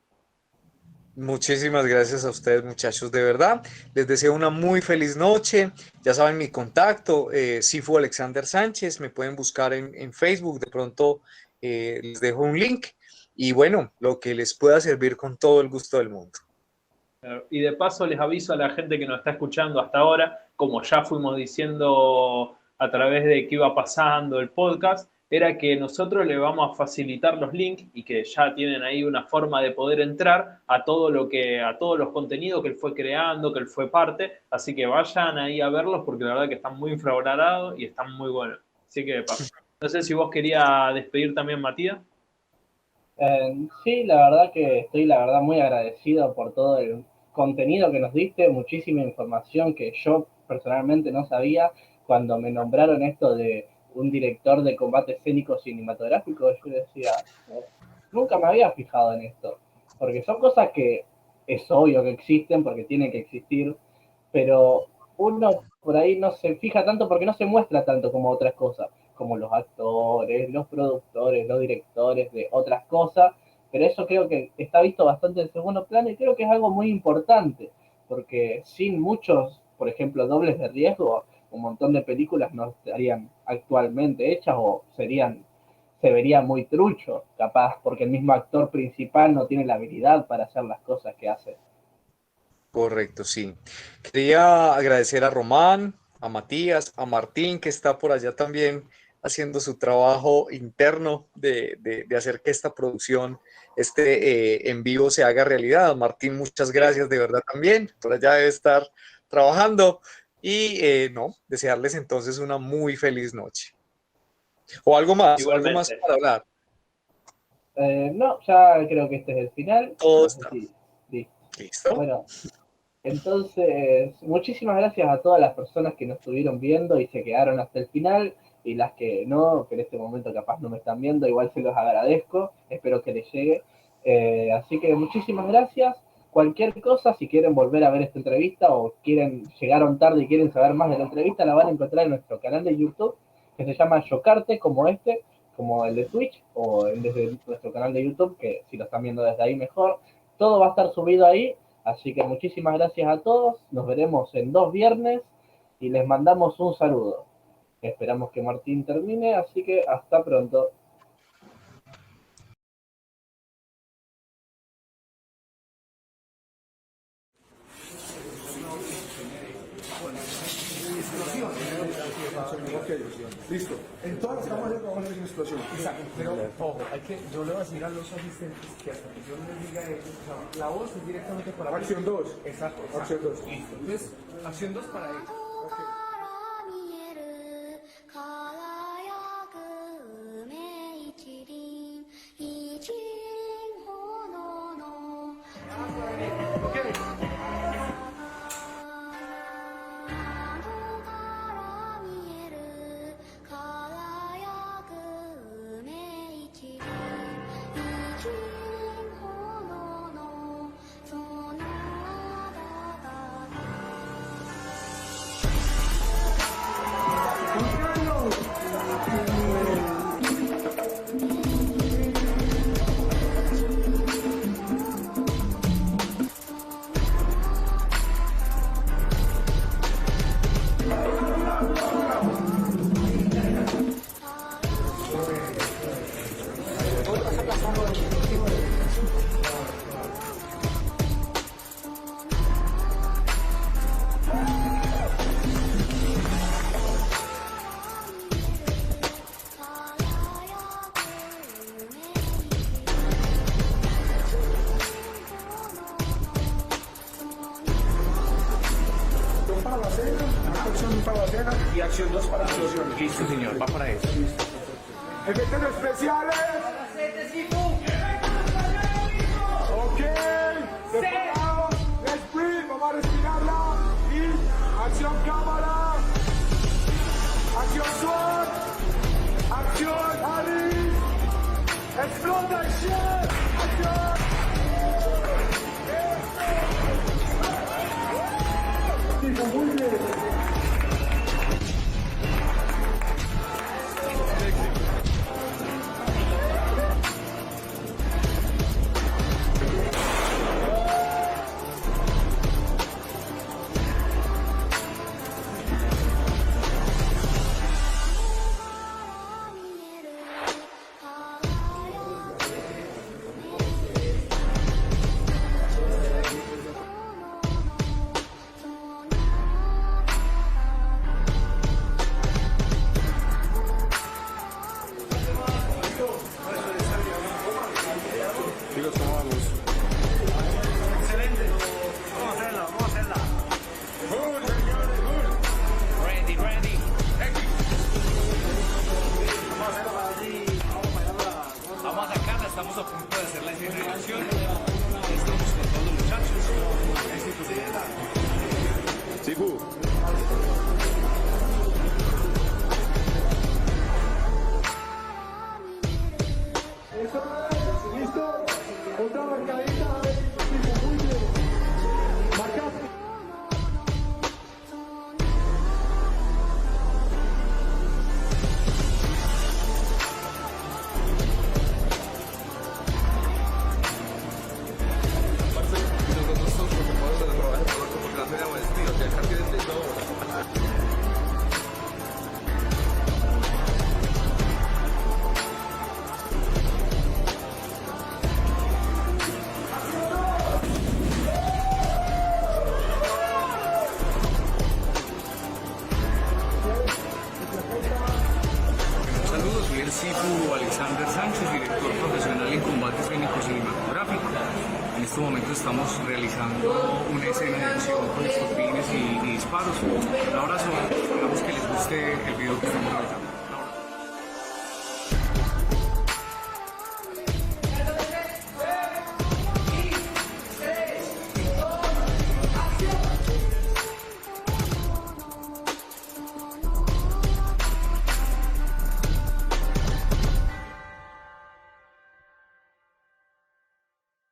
Muchísimas gracias a ustedes, muchachos, de verdad. Les deseo una muy feliz noche. Ya saben mi contacto, Sifu Alexander Sánchez. Me pueden buscar en Facebook. De pronto les dejo un link. Y bueno, lo que les pueda servir con todo el gusto del mundo. Y de paso les aviso a la gente que nos está escuchando hasta ahora, como ya fuimos diciendo a través de que iba pasando el podcast, era que nosotros le vamos a facilitar los links y que ya tienen ahí una forma de poder entrar a todo a todos los contenidos que él fue creando, que él fue parte. Así que vayan ahí a verlos porque la verdad que están muy infravalorados y están muy buenos. Así que de paso. No sé si vos querías despedir también, Matías. Sí, la verdad que estoy muy agradecido por todo el contenido que nos diste, muchísima información que yo personalmente no sabía. Cuando me nombraron esto de un director de combate escénico cinematográfico, yo decía, nunca me había fijado en esto, porque son cosas que es obvio que existen, porque tienen que existir, pero uno por ahí no se fija tanto porque no se muestra tanto como otras cosas, como los actores, los productores, los directores de otras cosas, pero eso creo que está visto bastante en segundo plano y creo que es algo muy importante, porque sin muchos, por ejemplo, dobles de riesgo, un montón de películas no estarían actualmente hechas o se vería muy trucho, capaz, porque el mismo actor principal no tiene la habilidad para hacer las cosas que hace. Correcto, sí. Quería agradecer a Román, a Matías, a Martín, que está por allá también haciendo su trabajo interno de hacer que esta producción, en vivo se haga realidad. Martín, muchas gracias de verdad también. Por allá debe estar trabajando. Y desearles entonces una muy feliz noche. O algo más para hablar. No, ya creo que este es el final. Todo No está. sé si, ¿Listo? Bueno, entonces, muchísimas gracias a todas las personas que nos estuvieron viendo y se quedaron hasta el final, y las que no, que en este momento capaz no me están viendo, igual se los agradezco, espero que les llegue. Así que muchísimas gracias. Cualquier cosa, si quieren volver a ver esta entrevista o llegaron tarde y quieren saber más de la entrevista, la van a encontrar en nuestro canal de YouTube, que se llama Yocarte, como el de Twitch, o desde nuestro canal de YouTube, que si lo están viendo desde ahí mejor. Todo va a estar subido ahí. Así que muchísimas gracias a todos, nos veremos en 2 viernes y les mandamos un saludo. Esperamos que Martín termine, así que hasta pronto. Listo. En todas las cámaras vamos a hacer una explosión. Exacto, pero ojo, yo le voy a decir a los asistentes que hasta que yo no les diga eso, o sea, la voz es directamente para Acción 2. Exacto. Acción 2. Listo. Entonces, acción 2 para ellos. Y acción 2 para explosión. Listo, señor, va para eso. Efectos especiales. Ok. Preparados. Let's breathe. Vamos a respirarla. Y acción cámara. Acción SWAT. Acción Alice. Explota el shit. Acción. Muy bien. estos momentos estamos realizando una escena de acción con estopines y disparos. Un abrazo, esperamos que les guste el video que estamos realizando.